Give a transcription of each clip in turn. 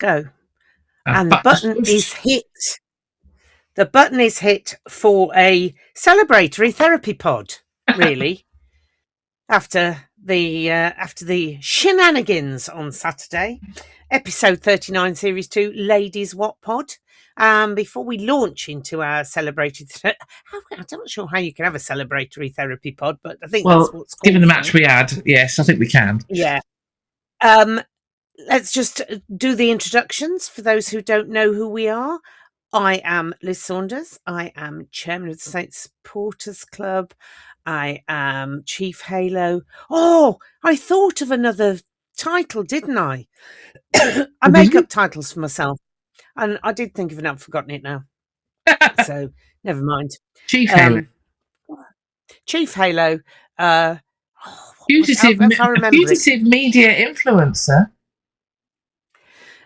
go. And The button is hit for a celebratory therapy pod, really. after the shenanigans on Saturday, episode 39, series 2, Ladies Wot Pod. Before we launch into our celebratory, I'm not sure how you can have a celebratory therapy pod, but I think that's what's called. Given the match we had, yes, I think we can. Yeah. Let's just do the introductions for those who don't know who we are. I am Lis Saunders. I am chairman of the Saint Supporters Club. I am Chief Halo. Oh, I thought of another title, didn't I? I make up titles for myself. And I did think of it, I've forgotten it now. So, never mind. Chief Halo. Chief Halo. Fugitive media influencer.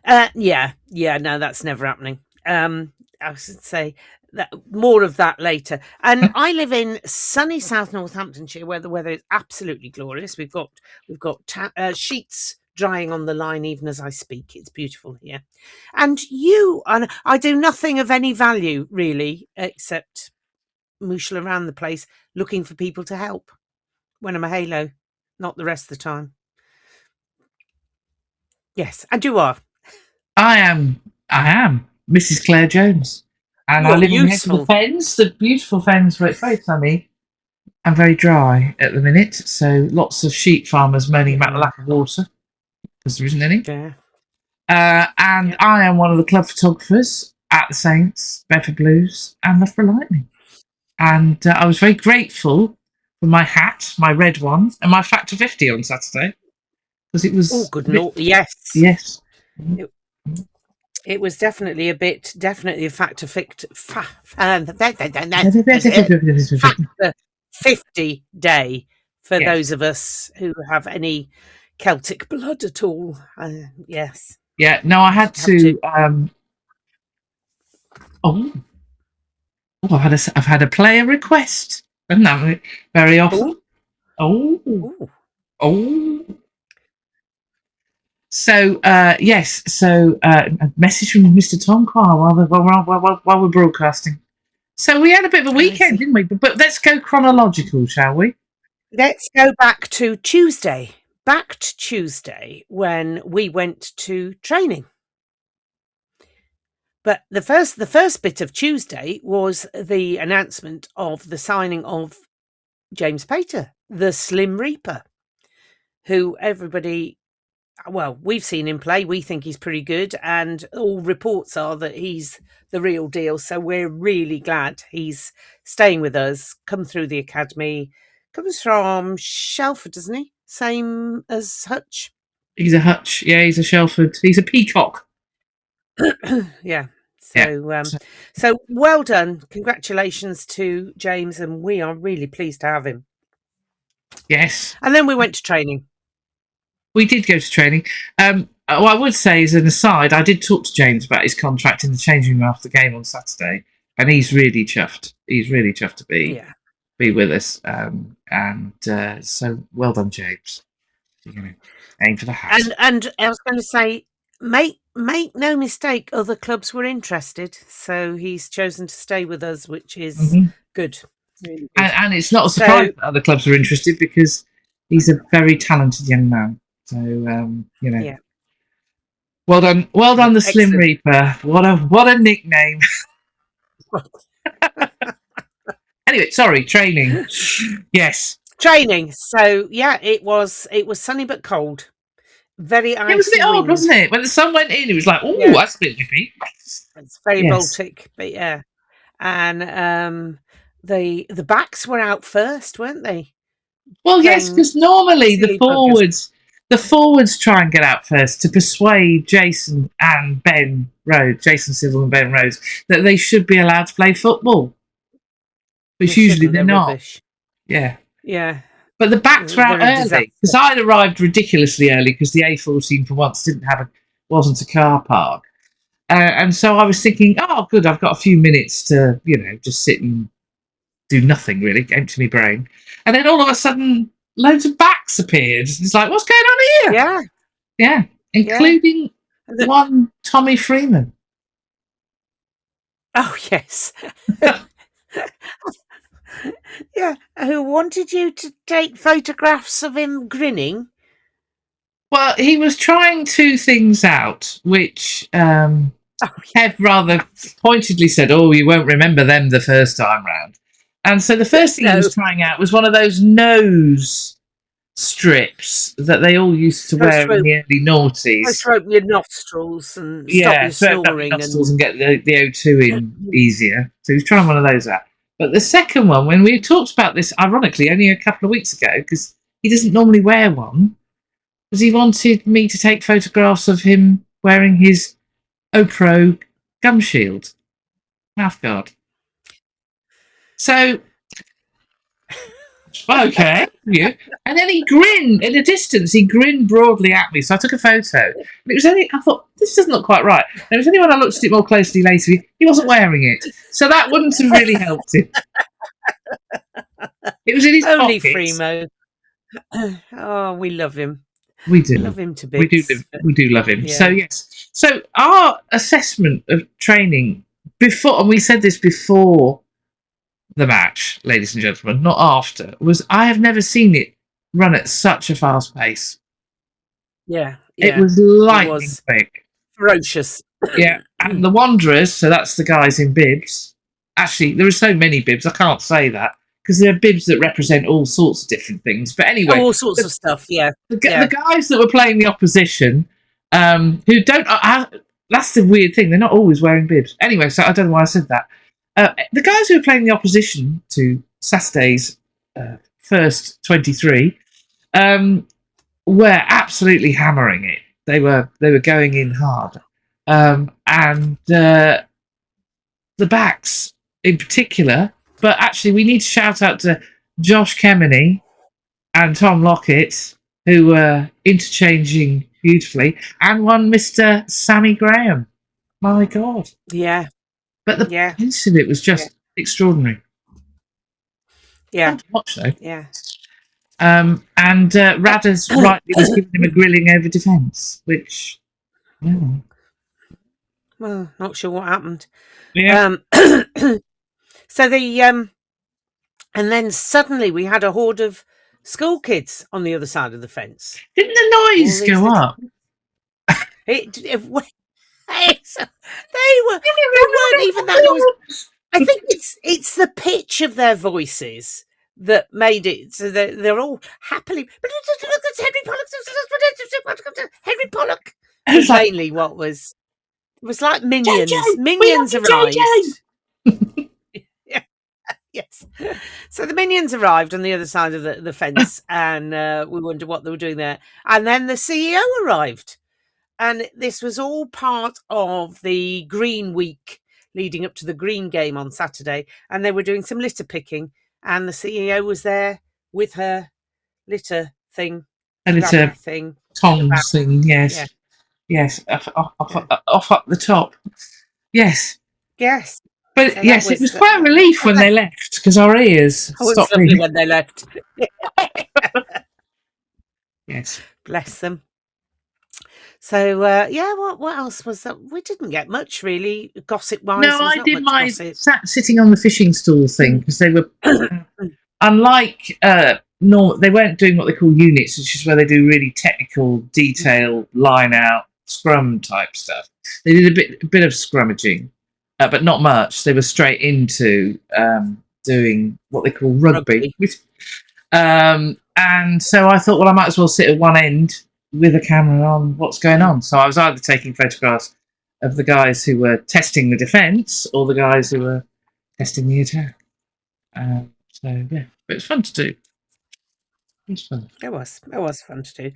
No, that's never happening. I should say that more of that later. And I live in sunny South Northamptonshire, where the weather is absolutely glorious. We've got sheets drying on the line even as I speak. It's beautiful here. And I do nothing of any value really, except mooshel around the place looking for people to help when I'm a Halo, not the rest of the time. Yes, and you are. I am Mrs. Claire Jones, and I live in the Fens, the beautiful Fens, where it's very sunny and very dry at the minute. So lots of sheep farmers moaning about the lack of water because there isn't any. Yeah. I am one of the club photographers at the Saints, Bedford Blues, and Loughborough Lightning. And I was very grateful for my hat, my red one, and my Factor 50 on Saturday because it was. Oh, good Lord! Yes. Yes. It was definitely a Factor 50 day for those of us who have any Celtic blood at all. Yes. Yeah. No, I had to. I've had a player request. Doesn't happen very often. So yes, a message from Mr. Tom Carr while we're broadcasting. So we had a bit of a weekend, didn't we? But let's go chronological, shall we? Let's go back to Tuesday. Back to Tuesday when we went to training. But the first bit of Tuesday was the announcement of the signing of James Pater, the Slim Reaper, who we've seen him play. We think he's pretty good, and all reports are that he's the real deal. So we're really glad he's staying with us. Come through the academy. Comes from Shelford, doesn't he? Same as Hutch. He's a Hutch. Yeah, he's a Shelford. He's a peacock. Yeah. So well done. Congratulations to James, and we are really pleased to have him. Yes. And then we went to training. We did go to training. What I would say as an aside, I did talk to James about his contract in the changing room after the game on Saturday, and he's really chuffed. He's really chuffed to be with us. So well done, James. Aim for the hat. And I was going to say, make no mistake, other clubs were interested, so he's chosen to stay with us, which is good. Really good. And it's not a surprise that other clubs are interested because he's a very talented young man. So Yeah. Well done, the Slim Reaper. What a nickname. Anyway, sorry, training. Yes, training. So it was sunny but cold. Very icy. It was a bit odd, wasn't it? When the sun went in, it was like, that's a bit nippy. It's very Baltic, but yeah. And the backs were out first, weren't they? Well, yes, because normally the forwards try and get out first to persuade Jason Civil and Ben Rhodes that they should be allowed to play football. Which usually they're not. Rubbish. Yeah. Yeah. But the backs were out early because I'd arrived ridiculously early because the A14 for once wasn't a car park. And so I was thinking, oh, good, I've got a few minutes to, just sit and do nothing really, empty my brain. And then all of a sudden, loads of backs appeared. It's like, what's going on here? Yeah. Yeah. Including One Tommy Freeman. Oh, yes. Yeah, who wanted you to take photographs of him grinning? Well, he was trying two things out, which Kev rather pointedly said, "Oh, you won't remember them the first time round." And so the first thing he was trying out was one of those nose strips that they all used to wear in the early noughties. To open your nostrils and stop you snoring. Nostrils and get the O2 in easier. So he was trying one of those out. But the second one, when we talked about this, ironically, only a couple of weeks ago, because he doesn't normally wear one, was he wanted me to take photographs of him wearing his OPRO gum shield, mouthguard. So, okay, yeah. And then he grinned in the distance. He grinned broadly at me. So I took a photo. And it was only, I thought, this doesn't look quite right. And it was only when I looked at it more closely later, he wasn't wearing it. So that wouldn't have really helped him. It was in his only pocket. Freemo. Oh, we love him. We do love him to bits. We do love him. Yeah. So yes. So our assessment of training before, and we said this before the match, ladies and gentlemen, not after, was I have never seen it run at such a fast pace. Yeah. It was lightning quick. Ferocious. Yeah. And the Wanderers, so that's the guys in bibs. Actually, there are so many bibs, I can't say that, because there are bibs that represent all sorts of different things. But anyway, all sorts of stuff. Yeah. The guys that were playing the opposition, who don't, that's the weird thing. They're not always wearing bibs. Anyway, so I don't know why I said that. The guys who were playing the opposition to Saturday's first 23 were absolutely hammering it. They were going in hard, and the backs in particular. But actually, we need to shout out to Josh Kemeny and Tom Lockett, who were interchanging beautifully, and one Mr. Sammy Graham. My God. Yeah. But the pace of it was just extraordinary. Yeah. Fun to watch, though. Yeah. And Radders rightly was giving him a grilling over defence, which, well, not sure what happened. Yeah. So and then suddenly we had a horde of school kids on the other side of the fence. Didn't the noise go up? They weren't even that noise. I think it's the pitch of their voices that made it so they're all happily. Henry Pollock was mainly what was. It was like Minions. JJ, Minions arrived. Yes. So the Minions arrived on the other side of the fence, and we wondered what they were doing there. And then the CEO arrived. And this was all part of the Green Week leading up to the Green game on Saturday. And they were doing some litter picking. And the CEO was there with her litter thing. A litter thing. Tongs thing, yes. Yeah. Yes, off up the top. Yes. Yes. But so yes, it was quite a relief when they left, because our ears stopped ringing when they left. Yes. Bless them. So, what else was that? We didn't get much, really, gossip-wise. No, I did my sitting on the fishing stool thing, because they were, unlike, they weren't doing what they call units, which is where they do really technical, detailed, line-out, scrum type stuff. They did a bit of scrummaging. But not much. They were straight into doing what they call rugby. And so I thought, well, I might as well sit at one end with a camera on what's going on. So I was either taking photographs of the guys who were testing the defence or the guys who were testing the attack. So, yeah, but it's fun to do. It was fun. It was fun to do.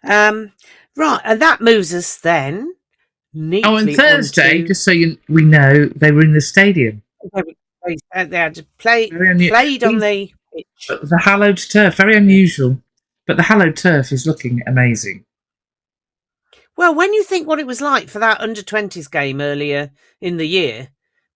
Right, and that moves us then... on Thursday, just so we know, they were in the stadium. They had played on the pitch. The hallowed turf, very unusual, but the hallowed turf is looking amazing. Well, when you think what it was like for that under-20s game earlier in the year,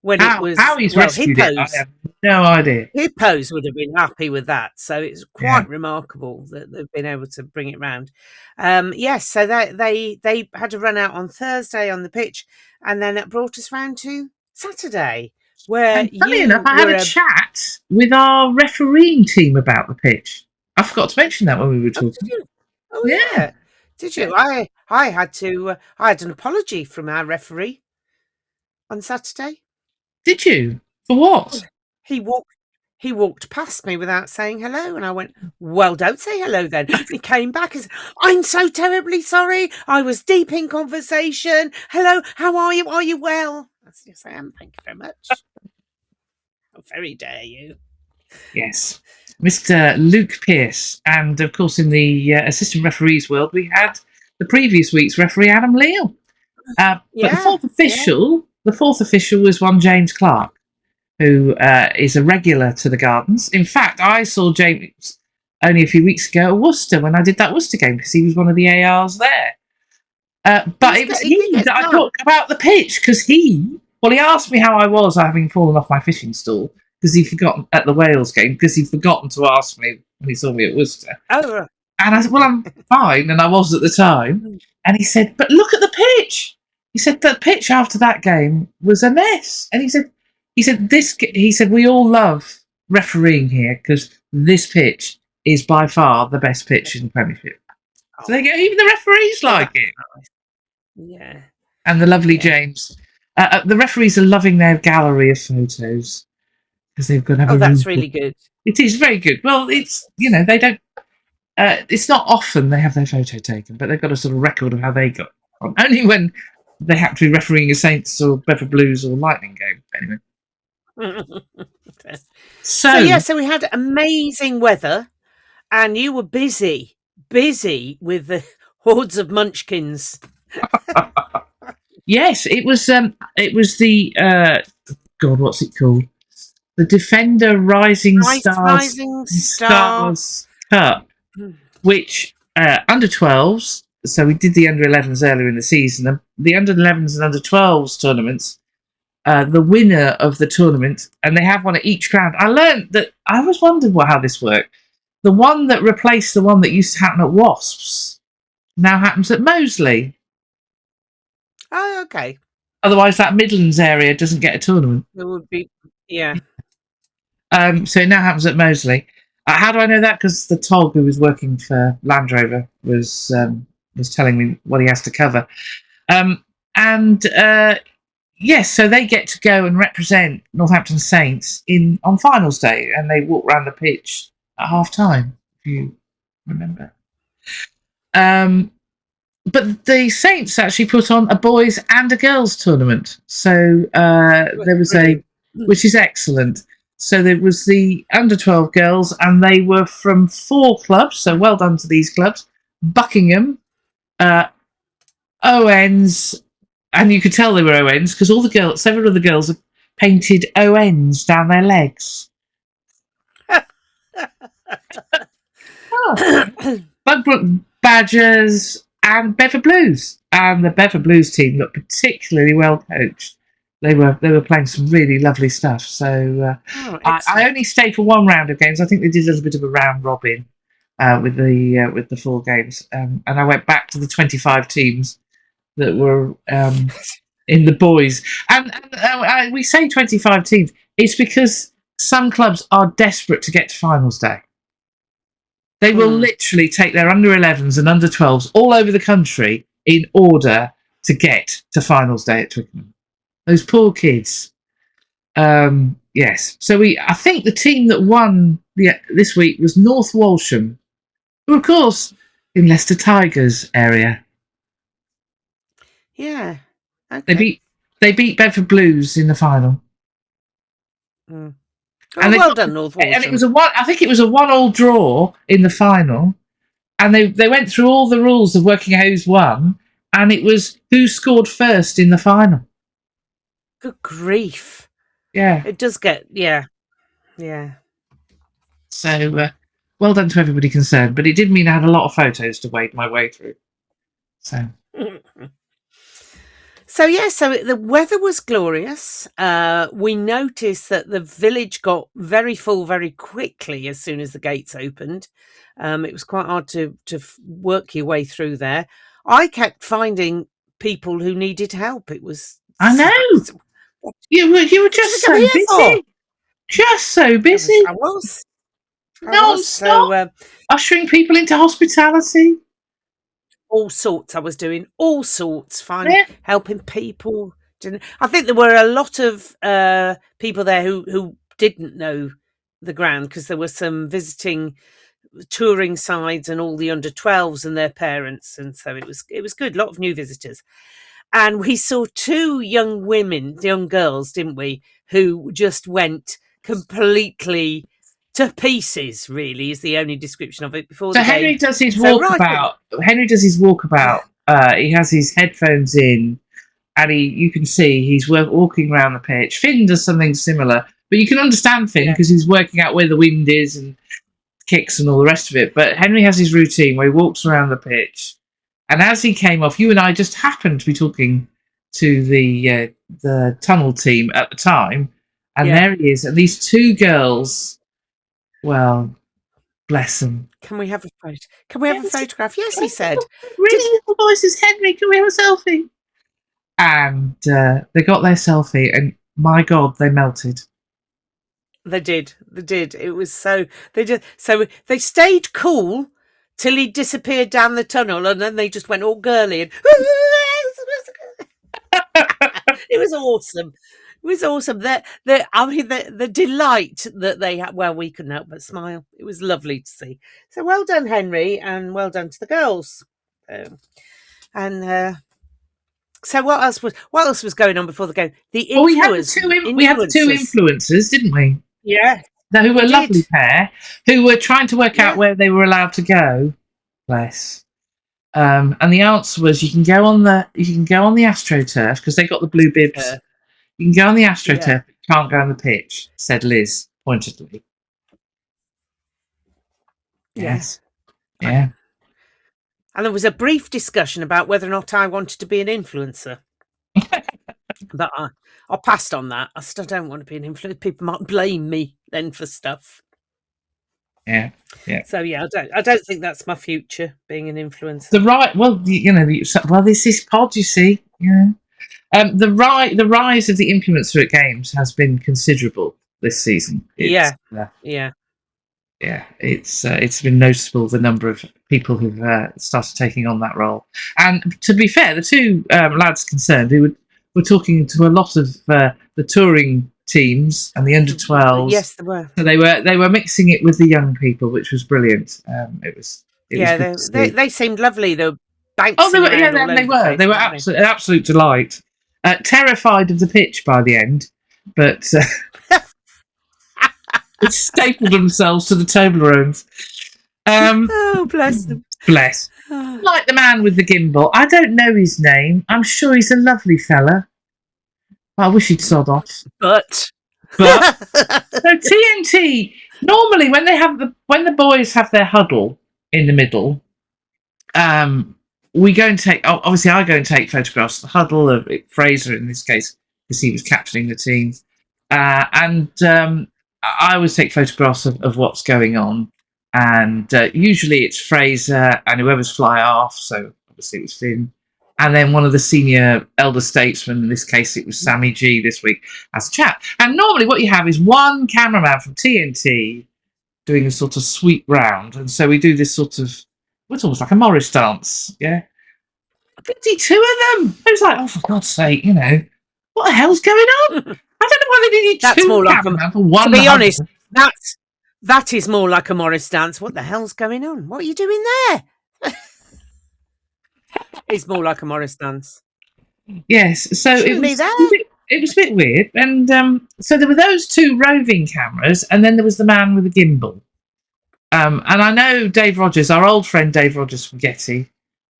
when it was how he's rescued it, I have no idea. Hippos would have been happy with that, so it's quite remarkable that they've been able to bring it round. Yes, so they had to run out on Thursday on the pitch, and then it brought us round to Saturday, where and funny enough, I had a chat with our refereeing team about the pitch. I forgot to mention that when we were talking. Did you? Oh yeah. Did you? Yeah. I had an apology from our referee on Saturday. Did you? For what? He walked past me without saying hello, and I went, "Well, don't say hello then." He came back and said, "I'm so terribly sorry. I was deep in conversation. Hello, how are you? Are you well?" I said, "Yes, I am. Thank you very much." How very dare you? Yes. Mr. Luke Pearce, and of course in the assistant referees world we had the previous week's referee Adam Leal. But the fourth official was one James Clark, who is a regular to the Gardens. In fact, I saw James only a few weeks ago at Worcester when I did that Worcester game because he was one of the ARs there. But it was he that I talked about the pitch because he asked me how I was having fallen off my fishing stool because he'd forgotten at the Wales game because he'd forgotten to ask me when he saw me at Worcester. Oh. And I said, well, I'm fine, and I was at the time. And he said, but look at the pitch. He said the pitch after that game was a mess. And he said we all love refereeing here because this pitch is by far the best pitch in the Premiership. So there you go. Even the referees like it. Yeah. And the lovely James. The referees are loving their gallery of photos because they've got to have that's really good. It is very good. Well, it's, they don't. It's not often they have their photo taken, but they've got a sort of record of how they got on. Only when they have to be refereeing a Saints or Bedford Blues or Lightning game. Anyway. So we had amazing weather, and you were busy with the hordes of munchkins. Yes, it was the God, what's it called? The Defender Rising Stars Cup, which under 12s. So we did the under 11s earlier in the season. The under 11s and under 12s tournaments. The winner of the tournament, and they have one at each ground. I learned that I always wondered how this worked. The one that replaced the one that used to happen at Wasps now happens at Moseley. Oh, okay. Otherwise, that Midlands area doesn't get a tournament. It would be, yeah. So it now happens at Moseley. How do I know that? Because the tog who was working for Land Rover was telling me what he has to cover. Yes, so they get to go and represent Northampton Saints on finals day, and they walk around the pitch at half time, if you remember. But the Saints actually put on a boys and a girls tournament. So there was which is excellent. So there was the under 12 girls, and they were from 4 clubs. So well done to these clubs: Buckingham, ONs, and you could tell they were ONs because several of the girls have painted ONs down their legs. Bugbrook Badgers and Bedford Blues, and the Bedford Blues team looked particularly well coached. They were playing some really lovely stuff. So I only stayed for one round of games. I think they did a little bit of a round robin with the 4 games, and I went back to the 25 teams that were in the boys. And we say 25 teams. It's because some clubs are desperate to get to finals day. They will literally take their under 11s and under 12s all over the country in order to get to finals day at Twickenham. Those poor kids. Yes. So I think the team that won this week was North Walsham, who, of course, in Leicester Tigers area. Yeah. Okay. They beat Bedford Blues in the final. Mm. And well done, North Walsham. And it was I think it was a 1-1 draw in the final, and they went through all the rules of working out who's won, and it was who scored first in the final. Good grief! Yeah, it does get yeah. So well done to everybody concerned, but it did mean I had a lot of photos to wade my way through. So the weather was glorious. We noticed that the village got very full very quickly as soon as the gates opened. It was quite hard to work your way through there. I kept finding people who needed help. It was I know. You were just so busy. Just so busy. I was. Non-stop. Ushering people into hospitality. All sorts. I was doing all sorts, helping people. I think there were a lot of people there who didn't know the ground, because there were some visiting touring sides and all the under 12s and their parents, and so it was good. A lot of new visitors. And we saw two young girls, didn't we, who just went completely to pieces, really, is the only description of it before the Henry game. does his walkabout. Henry does his walkabout. He has his headphones in, and you can see he's walking around the pitch. Finn does something similar, but you can understand Finn because he's working out where the wind is and kicks and all the rest of it. But Henry has his routine where he walks around the pitch, and as he came off, you and I just happened to be talking to the tunnel team at the time, and there he is, and these two girls. Well, bless them. Can we have a photo? Can we have a photograph? Yes, he said. Really little voices, Henry, can we have a selfie? And they got their selfie, and my God, they melted. They did. It was so they stayed cool till he disappeared down the tunnel, and then they just went all girly and it was awesome. It was awesome. The delight that they had. Well, we couldn't help but smile. It was lovely to see. So well done, Henry, and well done to the girls. So what else was going on before the game? We had the two influencers, didn't we? Yeah, who were a lovely pair, who were trying to work out where they were allowed to go. Bless. And the answer was you can go on the AstroTurf because they got the blue bibs. You can go on the AstroTurf, but you can't go on the pitch, said Liz pointedly. Yes. Yeah. And there was a brief discussion about whether or not I wanted to be an influencer. But I passed on that. I still don't want to be an influencer. People might blame me then for stuff. Yeah. So I don't think that's my future, being an influencer. This is pod, you see. Yeah. The rise of the influencer at games has been considerable this season. Yeah. It's been noticeable, the number of people who've started taking on that role. And to be fair, the two lads concerned who were talking to a lot of the touring teams and the under 12s. Yes, they were. So they were mixing it with the young people, which was brilliant. They seemed lovely. They were bouncing they were absolute delight. Terrified of the pitch by the end, but they stapled themselves to the Toblerones. Oh, bless them. Bless. Like the man with the gimbal. I don't know his name. I'm sure he's a lovely fella. I wish he'd sod off. But so TNT, normally when the boys have their huddle in the middle, we go and take. Obviously, I go and take photographs of the huddle of Fraser in this case because he was captaining the team, and I always take photographs of what's going on. And usually it's Fraser and whoever's fly off. So obviously it was Finn, and then one of the senior elder statesmen. In this case, it was Sammy G this week as a chat. And normally what you have is one cameraman from TNT doing a sort of sweep round, and so we do this sort of. It's almost like a Morris dance, yeah. 52 of them. I was like, oh, for God's sake, what the hell's going on? I don't know why they need two cameramen for one. To be honest, that is more like a Morris dance. What the hell's going on? What are you doing there? It's more like a Morris dance. Yes, so it was a bit weird. And so there were those two roving cameras, and then there was the man with the gimbal. And I know Dave Rogers, our old friend Dave Rogers from Getty,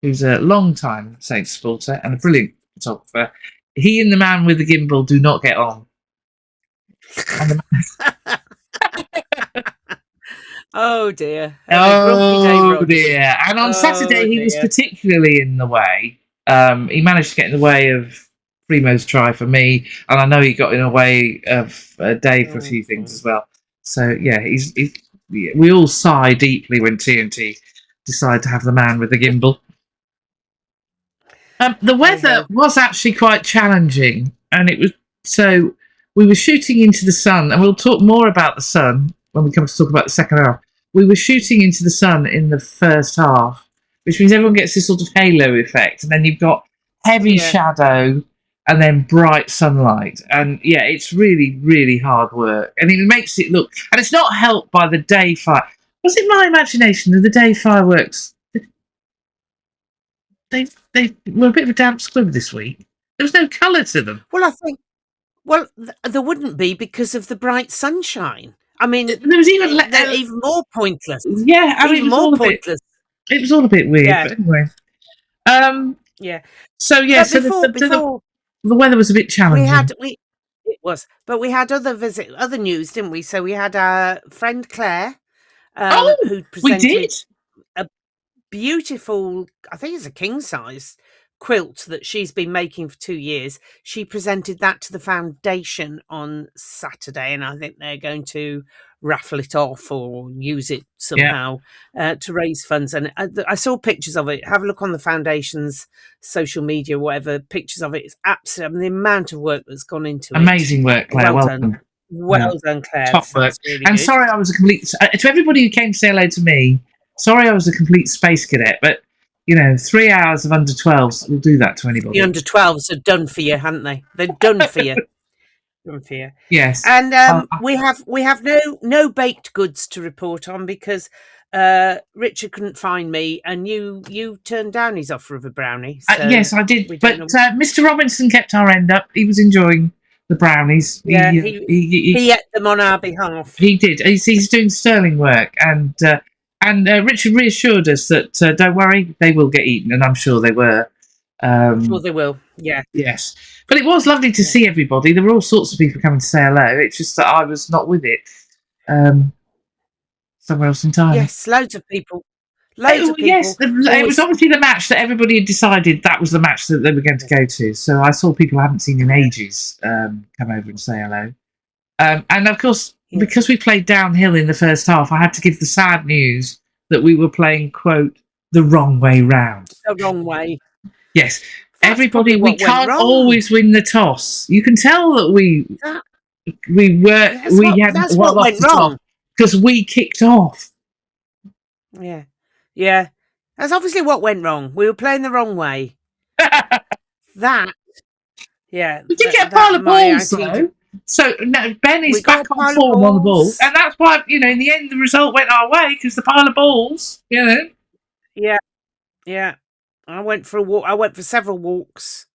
who's a long-time Saints supporter and a brilliant photographer. He and the man with the gimbal do not get on. Oh dear! Oh dear! And on Saturday he was particularly in the way. He managed to get in the way of Fremo's try for me, and I know he got in a way of Dave for a few things as well. So yeah, we all sigh deeply when TNT decide to have the man with the gimbal. The weather was actually quite challenging, and it was so we were shooting into the sun, and we'll talk more about the sun when we come to talk about the second half. We were shooting into the sun in the first half, which means everyone gets this sort of halo effect, and then you've got heavy shadow and then bright sunlight, and yeah, it's really, really hard work, and it makes it look, and it's not helped by the day fire. Was it my imagination that the day fireworks? They were a bit of a damp squib this week. There was no colour to them. Well, I think, there wouldn't be because of the bright sunshine. I mean, there was even even more pointless. Yeah, I mean, it was more pointless. It was all a bit weird, but anyway. Yeah. So yeah, the weather was a bit challenging. It was, but we had other news, didn't we? So we had our friend Claire, who presented a beautiful, I think it's a king size quilt that she's been making for 2 years. She presented that to the foundation on Saturday, and I think they're going to raffle it off or use it somehow to raise funds. And I saw pictures of it. Have a look on the foundation's social media, whatever, pictures of it. It's absolutely, the amount of work that's gone into Amazing work, Claire. Well done. Well done, Claire. Top work. Really and good. Sorry, I was a complete, to everybody who came to say hello to me, sorry I was a complete space cadet, but 3 hours of under 12s will do that to anybody. The under 12s are done for you, haven't they? They're done for you. Done for you. Yes. And we have no baked goods to report on because Richard couldn't find me, and you turned down his offer of a brownie. So yes, I did. But Mr. Robinson kept our end up. He was enjoying the brownies. Yeah, he ate them on our behalf. He did. He's doing sterling work, and Richard reassured us that don't worry, they will get eaten, and I'm sure they were. Sure they will. Yeah. Yes, but it was lovely to see everybody. There were all sorts of people coming to say hello. It's just that I was not with it. Somewhere else entirely. Yes, loads of people. Yes, it was obviously the match that everybody had decided that was the match that they were going to go to. So I saw people I haven't seen in ages come over and say hello. And of course, because we played downhill in the first half, I had to give the sad news that we were playing, quote, the wrong way round. The wrong way. Yes. That's everybody, we can't always win the toss. You can tell that we hadn't well off the top because we kicked off. Yeah. Yeah. That's obviously what went wrong. We were playing the wrong way. We did get a pile of balls, though. So no, Ben is back on form on the ball, and that's why in the end the result went our way because the pile of balls, Yeah, yeah. I went for a walk. I went for several walks.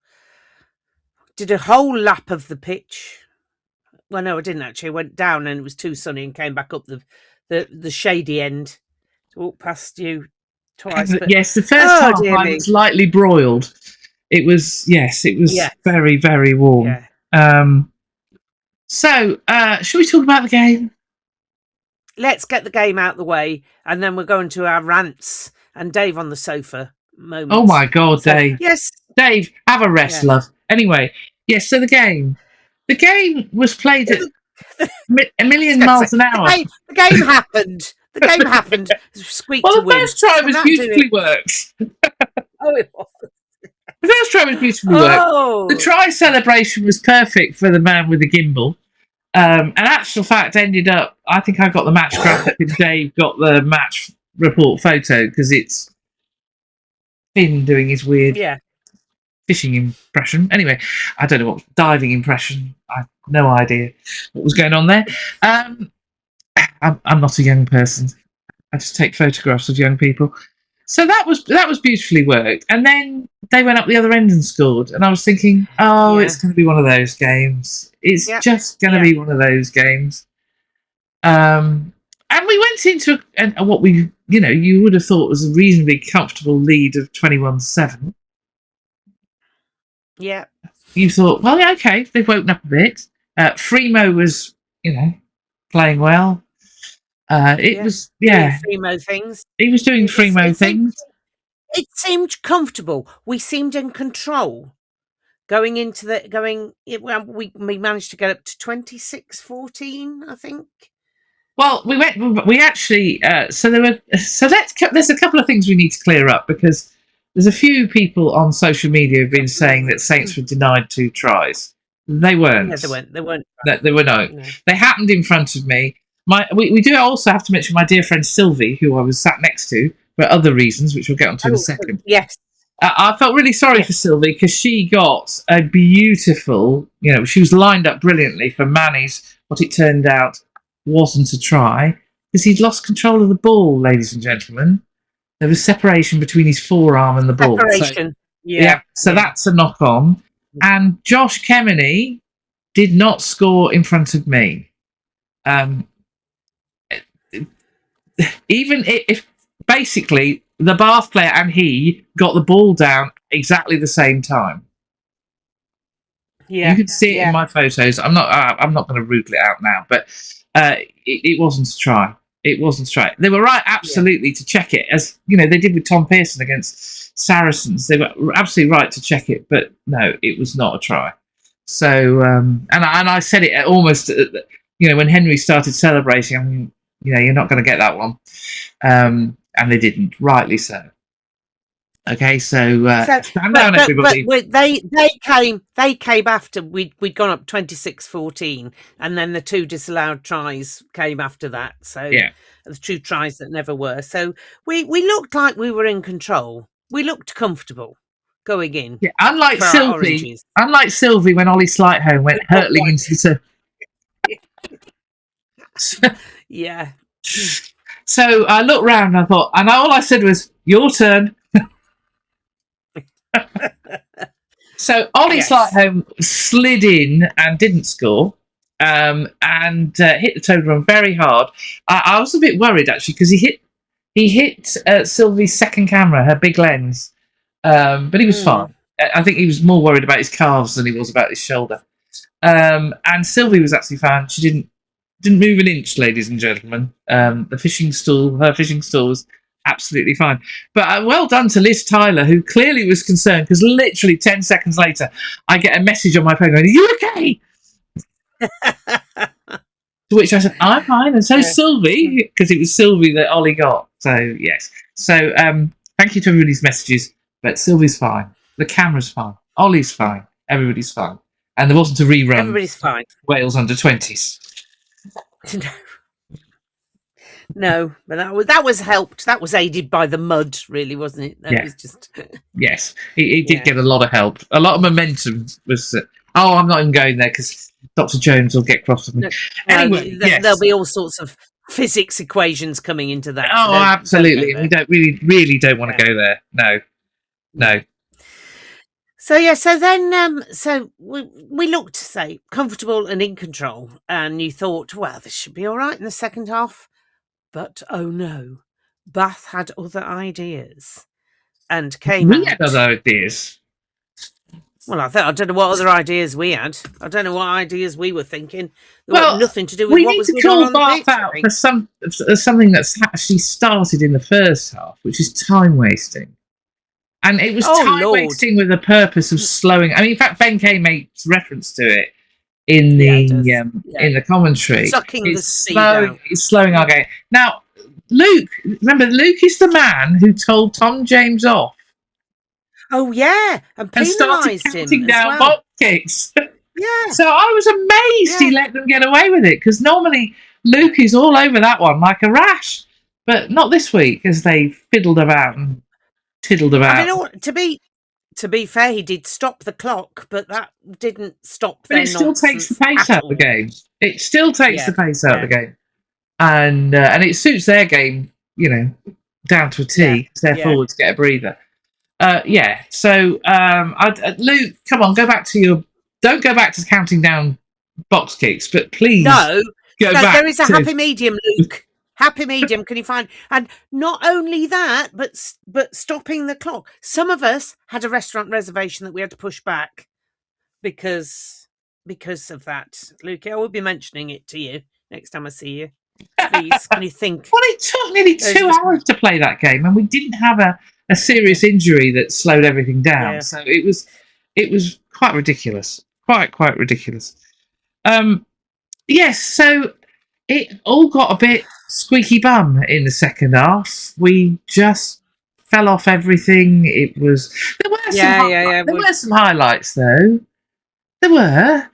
Did a whole lap of the pitch. Well, no, I didn't actually. I went down and it was too sunny, and came back up the shady end to walk past you twice. But, yes, the first half I was lightly broiled. It was very, very warm. Yeah. So, should we talk about the game? Let's get the game out the way, and then we're going to our rants and Dave on the sofa moments. Oh my God, Dave! Yes, Dave, have a rest, love. Anyway, yes. So the game was played at a million miles an hour. The game happened. The game happened. Squeak well, to the win. First try was beautifully worked. Oh, it was. The first try was beautifully worked. The try celebration was perfect for the man with the gimbal. And actual fact ended up, I think I got the match graphic and Dave got the match report photo because it's Finn doing his weird fishing impression. Anyway, I don't know what diving impression. I have no idea what was going on there. I'm not a young person. I just take photographs of young people. So that was beautifully worked. And then they went up the other end and scored. And I was thinking, it's going to be one of those games. It's just going to be one of those games. And we went into what we, you would have thought was a reasonably comfortable lead of 21-7. Yeah. You thought, well, yeah, okay, they've woken up a bit. Fremo was, playing well. Was Fremo things. He was doing Fremo things. It seemed comfortable. We seemed in control. going into well, we managed to get up to 26-14, I think. Well, we actually, there's a couple of things we need to clear up, because there's a few people on social media who've been saying that Saints were denied 2 tries. They weren't. Yeah, they weren't. They were no. They happened in front of me. We do also have to mention my dear friend Sylvie, who I was sat next to for other reasons, which we'll get onto in a second. Yes. I felt really sorry for Sylvie, because she got a beautiful, she was lined up brilliantly for Manny's, what it turned out wasn't a try, because he'd lost control of the ball, ladies and gentlemen. There was separation between his forearm and the ball. Separation. So that's a knock on. And Josh Kemeny did not score in front of me. Even if basically the Bath player and he got the ball down exactly the same time. Yeah, you can see it in my photos. I'm not going to rule it out now, but it wasn't a try. It wasn't a try. They were right, absolutely, to check it, as they did with Tom Pearson against Saracens. They were absolutely right to check it, but no, it was not a try. So, and I said it almost, when Henry started celebrating. You're not going to get that one, and they didn't. Rightly so. Okay, so stand down, everybody. But they came after we'd gone up 26-14, and then the 2 disallowed tries came after that. So the 2 tries that never were. So we looked like we were in control. We looked comfortable going in. Yeah, unlike Sylvie when Ollie Slightholme went hurtling into the. Yeah. So I looked round and I thought, and all I said was, "Your turn." So Ollie Slightholme slid in and didn't score, and hit the toe run very hard. I was a bit worried actually, because he hit Sylvie's second camera, her big lens, but he was fine. I think he was more worried about his calves than he was about his shoulder. And Sylvie was actually fine. She didn't move an inch, ladies and gentlemen. Her fishing stool was absolutely fine. But well done to Liz Tyler, who clearly was concerned, because literally 10 seconds later, I get a message on my phone going, "Are you okay?" To which I said, "I'm fine," and so Sylvie, because it was Sylvie that Ollie got. So yes. So thank you to everybody's messages. But Sylvie's fine. The camera's fine. Ollie's fine. Everybody's fine. And there wasn't a rerun. Everybody's fine. Wales under 20s. No, but that was helped. That was aided by the mud, really, wasn't it? That was just. Yes, he did get a lot of help. A lot of momentum was. I'm not even going there because Dr. Jones will get cross with me. Anyway, there'll be all sorts of physics equations coming into that. Oh, absolutely. We don't really don't want to go there. No. So then, so we looked, say, comfortable and in control, and you thought, well, this should be all right in the second half. But oh no, Bath had other ideas, and came out. We had other ideas. Well, I don't know what other ideas we had. I don't know what ideas we were thinking. Well, nothing to do with what was going on. We need to call Bath out for something that's actually started in the first half, which is time wasting. And it was time wasting with the purpose of slowing. I mean, in fact, Ben Kay makes reference to it in the commentary. It's slowing our game. Now, Luke is the man who told Tom James off. Oh yeah, and started counting down box kicks. Yeah. So I was amazed he let them get away with it, because normally Luke is all over that one like a rash, but not this week, as they fiddled about and tiddled about. I mean, to be fair, he did stop the clock, but that didn't stop. But it still takes the pace out of the game. It still takes the pace out of the game, and it suits their game, down to a T. Because their forwards get a breather. So Luke, come on, don't go back to counting down box kicks, but please go back. There is a happy medium, Luke. Happy medium, can you find? And not only that, but stopping the clock. Some of us had a restaurant reservation that we had to push back because of that. Luke, I will be mentioning it to you next time I see you. Please, can you think? Well, it took nearly 2 hours to play that game, and we didn't have a serious injury that slowed everything down. So it It was quite ridiculous. Quite ridiculous. Yes, so it all got a bit squeaky bum in the second half. We just fell off everything. It was there were some highlights though. There were.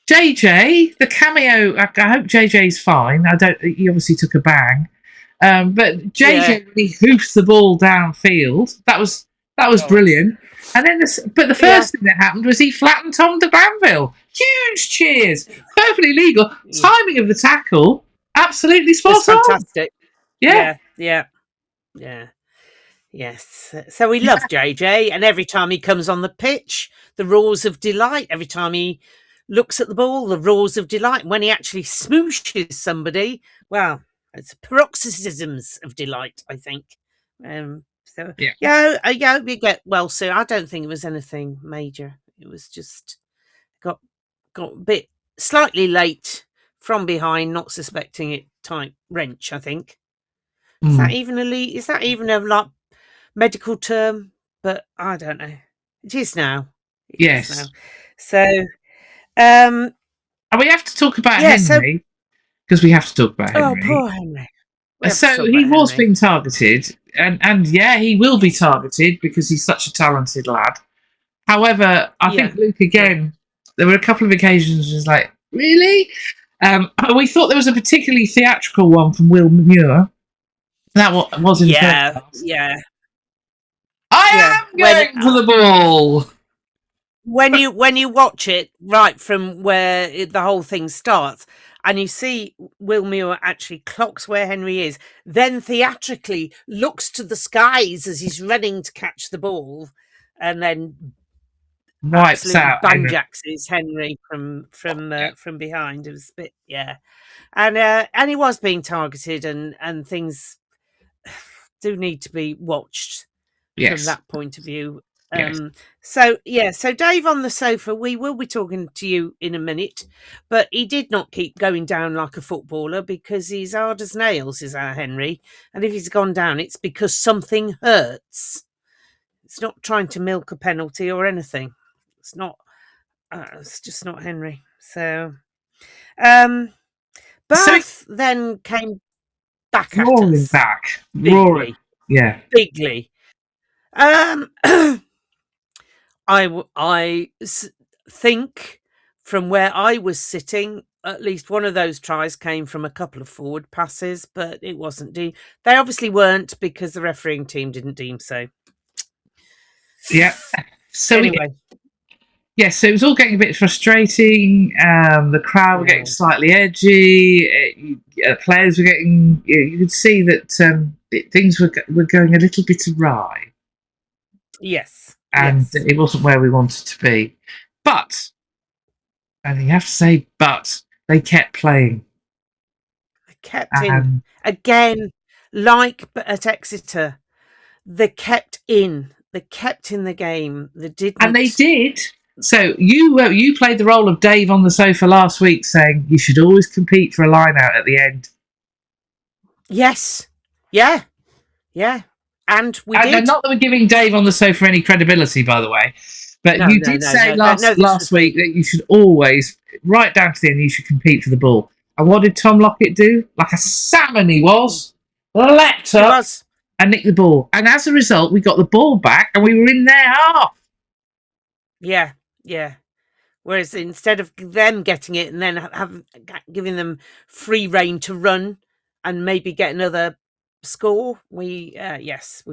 JJ, the cameo. I hope JJ's fine. I don't. He obviously took a bang, but JJ really hoofs the ball downfield. That was brilliant. And then, the first thing that happened was he flattened Tom de Banville. Huge cheers, perfectly legal. Timing of the tackle, absolutely spot on. Fantastic. Yeah. Yes. So we love JJ, and every time he comes on the pitch, the roars of delight. Every time he looks at the ball, the roars of delight. When he actually smooshes somebody, well, it's paroxysms of delight, I think. So we get well soon. I don't think it was anything major. It was just got a bit slightly late from behind, not suspecting it. Type wrench, I think. Is that even a like medical term? But I don't know. It is now. Yes. So, and we have to talk about Henry because we have to talk about Henry. Oh, poor Henry. So he was being targeted, and he will be targeted because he's such a talented lad. However, I think Luke again. There were a couple of occasions where it's like, really? We thought there was a particularly theatrical one from Will Muir. That was in the first half. Yeah. I am going for the ball. When you watch it right from where the whole thing starts, and you see Will Muir actually clocks where Henry is, then theatrically looks to the skies as he's running to catch the ball, and then wipes out banjaxes Henry from behind. It was a bit and he was being targeted, and things do need to be watched from that point of view. So Dave on the sofa, we will be talking to you in a minute, but he did not keep going down like a footballer because he's hard as nails, is our Henry, and if he's gone down, it's because something hurts. It's not trying to milk a penalty or anything. It's not. It's just not Henry. So, Bath then came back at us. Roaring. Yeah. Bigly. I think from where I was sitting, at least one of those tries came from a couple of forward passes, but it wasn't They obviously weren't because the refereeing team didn't deem so. Yeah. So anyway. So it was all getting a bit frustrating. The crowd were getting slightly edgy. Players were getting. You could see that things were going a little bit awry. Yes. And it wasn't where we wanted to be. But, and you have to say, they kept playing. They kept in. Again, like at Exeter, they kept in. They kept in the game. They didn't. And they did. So you played the role of Dave on the sofa last week, saying you should always compete for a line out at the end. Yes. Yeah. And we did. Not that we're giving Dave on the sofa any credibility, by the way, but you did say last week that you should always, right down to the end, you should compete for the ball. And what did Tom Lockett do? Like a salmon he was, leapt up and nicked the ball. And as a result, we got the ball back and we were in their half. Yeah. Whereas instead of them getting it and then giving them free rein to run and maybe get another score, we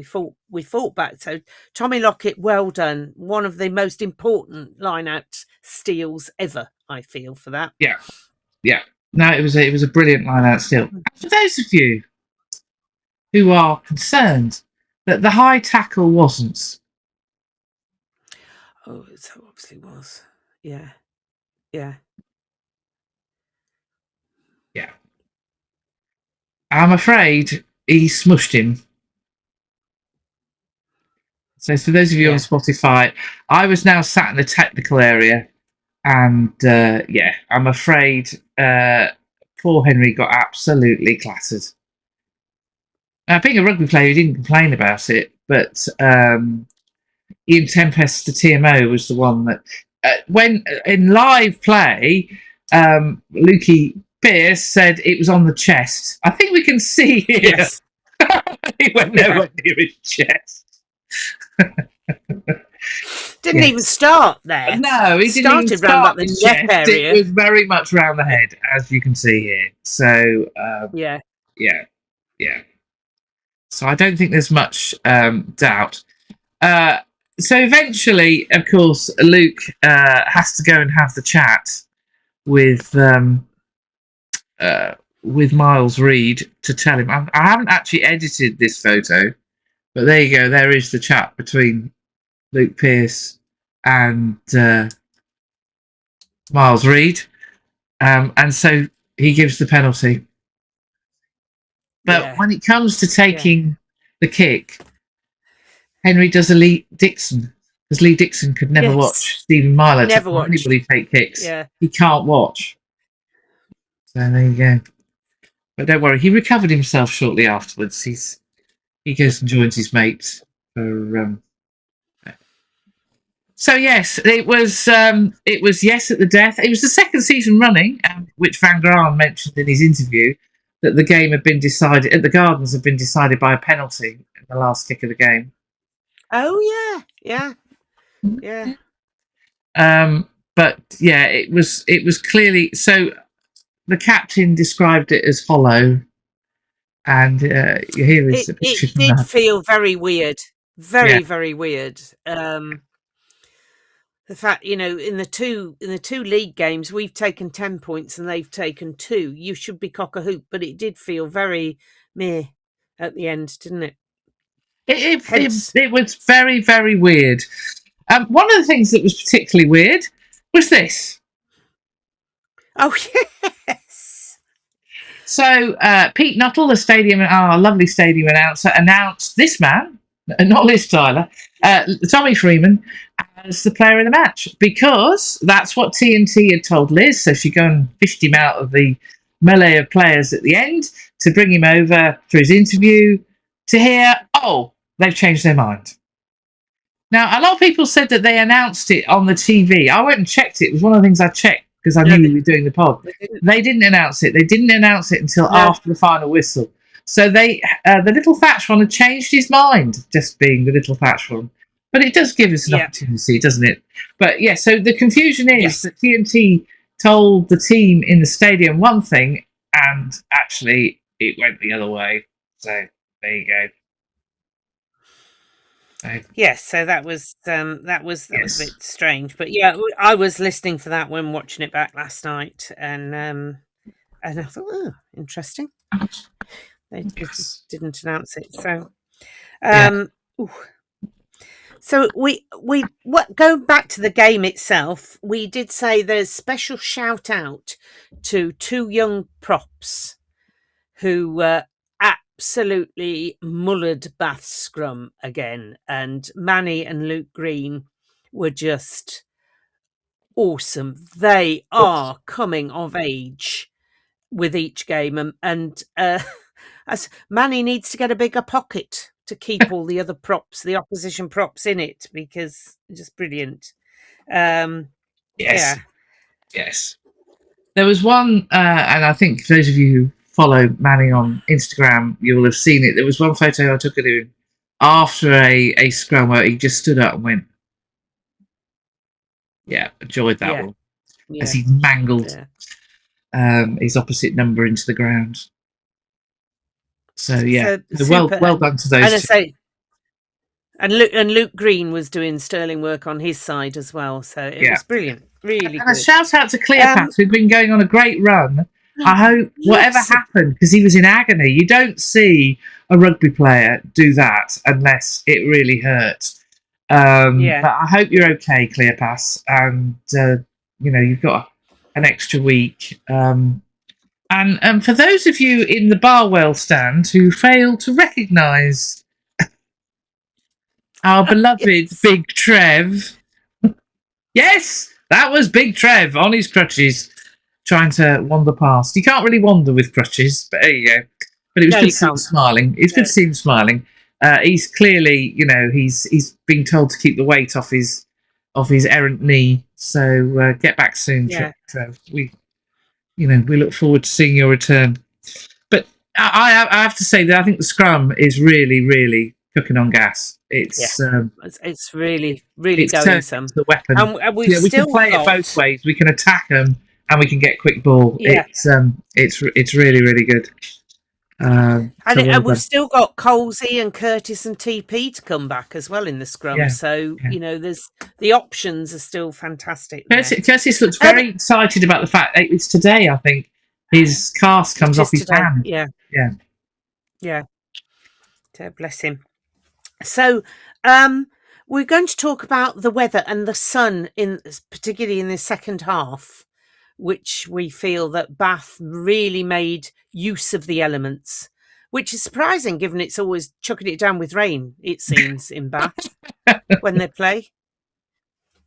fought back. So Tommy Lockett, well done. One of the most important line-out steals ever, I feel, for that. Yeah. No, it was a brilliant line-out steal. For those of you who are concerned that the high tackle wasn't. Oh, it so obviously was. Yeah. I'm afraid he smushed him. So for those of you on Spotify, I was now sat in the technical area, and I'm afraid poor Henry got absolutely clattered. Now, being a rugby player, he didn't complain about it, but Ian Tempest, the TMO, was the one that when in live play, Lukey Pierce said it was on the chest. I think we can see here. Yes. He went nowhere near his chest. Didn't even start there. No, he didn't started even start round about the neck area. It was very much round the head, as you can see here. So yeah. So I don't think there's much doubt. So eventually, of course, Luke has to go and have the chat with Miles Reed to tell him. I haven't actually edited this photo, but there you go. There is the chat between Luke Pierce and Miles Reed, and so he gives the penalty. But when it comes to taking the kick, Henry does a Lee Dixon, because Lee Dixon could never watch Stephen Myler anybody take kicks. He can't watch. So there you go. But don't worry, he recovered himself shortly afterwards. He goes and joins his mates for. So yes, it was yes at the death. It was the second season running, which Van Graan mentioned in his interview, that the game had been decided at the Gardens had been decided by a penalty in the last kick of the game. Oh yeah. But yeah, it was clearly so. The captain described it as hollow, and here is a picture. It did feel very weird, very weird. The fact, in the two league games, we've taken 10 points and they've taken 2. You should be cock a hoop, but it did feel very meh at the end, didn't it? It was very, very weird. One of the things that was particularly weird was this. Oh, yes. So Pete Nuttall, our lovely stadium announcer, announced this man, not Liz Tyler, Tommy Freeman, as the player of the match, because that's what TNT had told Liz. So she go and fished him out of the melee of players at the end to bring him over for his interview to hear, they've changed their mind. Now, a lot of people said that they announced it on the TV. I went and checked it. It was one of the things I checked because I knew we were doing the pod. They didn't announce it. They didn't announce it until after the final whistle. So the little Thatch one had changed his mind, just being the little Thatch one. But it does give us an opportunity, doesn't it? But yeah, so the confusion is that TNT told the team in the stadium one thing, and actually it went the other way. So there you go. Yes, so that was a bit strange, but yeah, I was listening for that when watching it back last night, and I thought, interesting. They didn't announce it, so so we go back to the game itself. We did say there's special shout out to 2 young props who absolutely mullered Bath scrum again, and Manny and Luke Green were just awesome. They are coming of age with each game, and as Manny needs to get a bigger pocket to keep all the other props, the opposition props, in it, because just brilliant. Yes. There was one, and I think those of you who follow Manny on Instagram, you will have seen it. There was one photo I took of him after a scrum where he just stood up and went, enjoyed that one. As he mangled his opposite number into the ground. So well done to those two. And Luke Green was doing sterling work on his side as well, so it was brilliant, really. And a shout out to Cleopatra, who'd been going on a great run. I hope whatever happened, because he was in agony. You don't see a rugby player do that unless it really hurt. But I hope you're okay, Cleopas, and you've got an extra week. And for those of you in the Barwell stand who failed to recognise our beloved Big Trev, yes, that was Big Trev on his crutches, trying to wander past. You can't really wander with crutches, but there you go. But it was good to see him smiling. It's good to see him smiling. He's clearly, he's been told to keep the weight off his errant knee. So get back soon, Trev. We look forward to seeing your return. But I have to say that I think the scrum is really, really cooking on gas. It's really, really it's going some. The weapon. And we can play it both ways. We can attack them, and we can get quick ball. Yeah. It's really, really good. And we've still got Colsey and Curtis and TP to come back as well in the scrum. Yeah. So there's the options are still fantastic. Curtis looks very excited about the fact that it's today. I think his cast comes off his hand. Yeah. So bless him. So we're going to talk about the weather and the sun, particularly in the second half, which we feel that Bath really made use of the elements, which is surprising given it's always chucking it down with rain, it seems, in Bath when they play.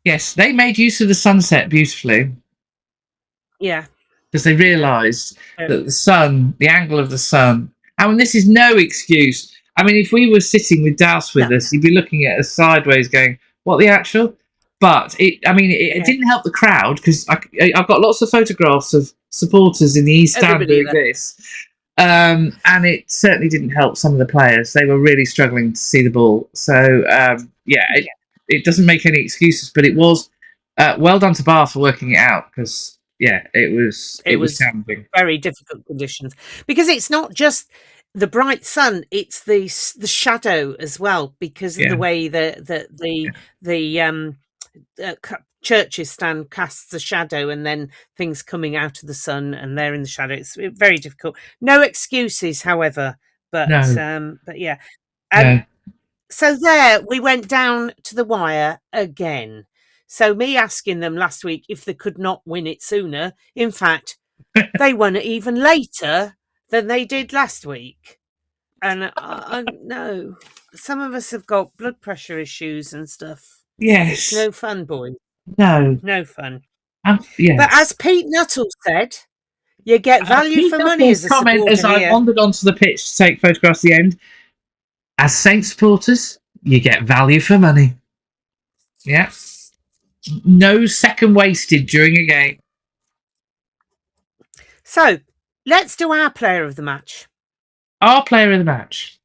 Yes, they made use of the sunset beautifully. Yeah. Because they realised that the sun, the angle of the sun, this is no excuse. I mean, if we were sitting with Douse with us, he'd be looking at us sideways going, what the actual? But it didn't help the crowd, because I've got lots of photographs of supporters in the East Stand doing this. And it certainly didn't help some of the players. They were really struggling to see the ball. So, it doesn't make any excuses, but it was well done to Bath for working it out, because, it was challenging. Very difficult conditions. Because it's not just the bright sun, it's the shadow as well, because of the way the churches stand casts a shadow, and then things coming out of the sun, and they're in the shadow. It's very difficult. No excuses, however, but yeah. So there we went down to the wire again. So me asking them last week if they could not win it sooner. In fact, they won it even later than they did last week. And no, some of us have got blood pressure issues and stuff. Yes. It's no fun, boy. No fun. Yes. But as Pete Nuttall said, you get value for money as a supporter. As I wandered onto the pitch to take photographs at the end, as Saints supporters, you get value for money. Yeah. No second wasted during a game. So, let's do our player of the match. Our player of the match.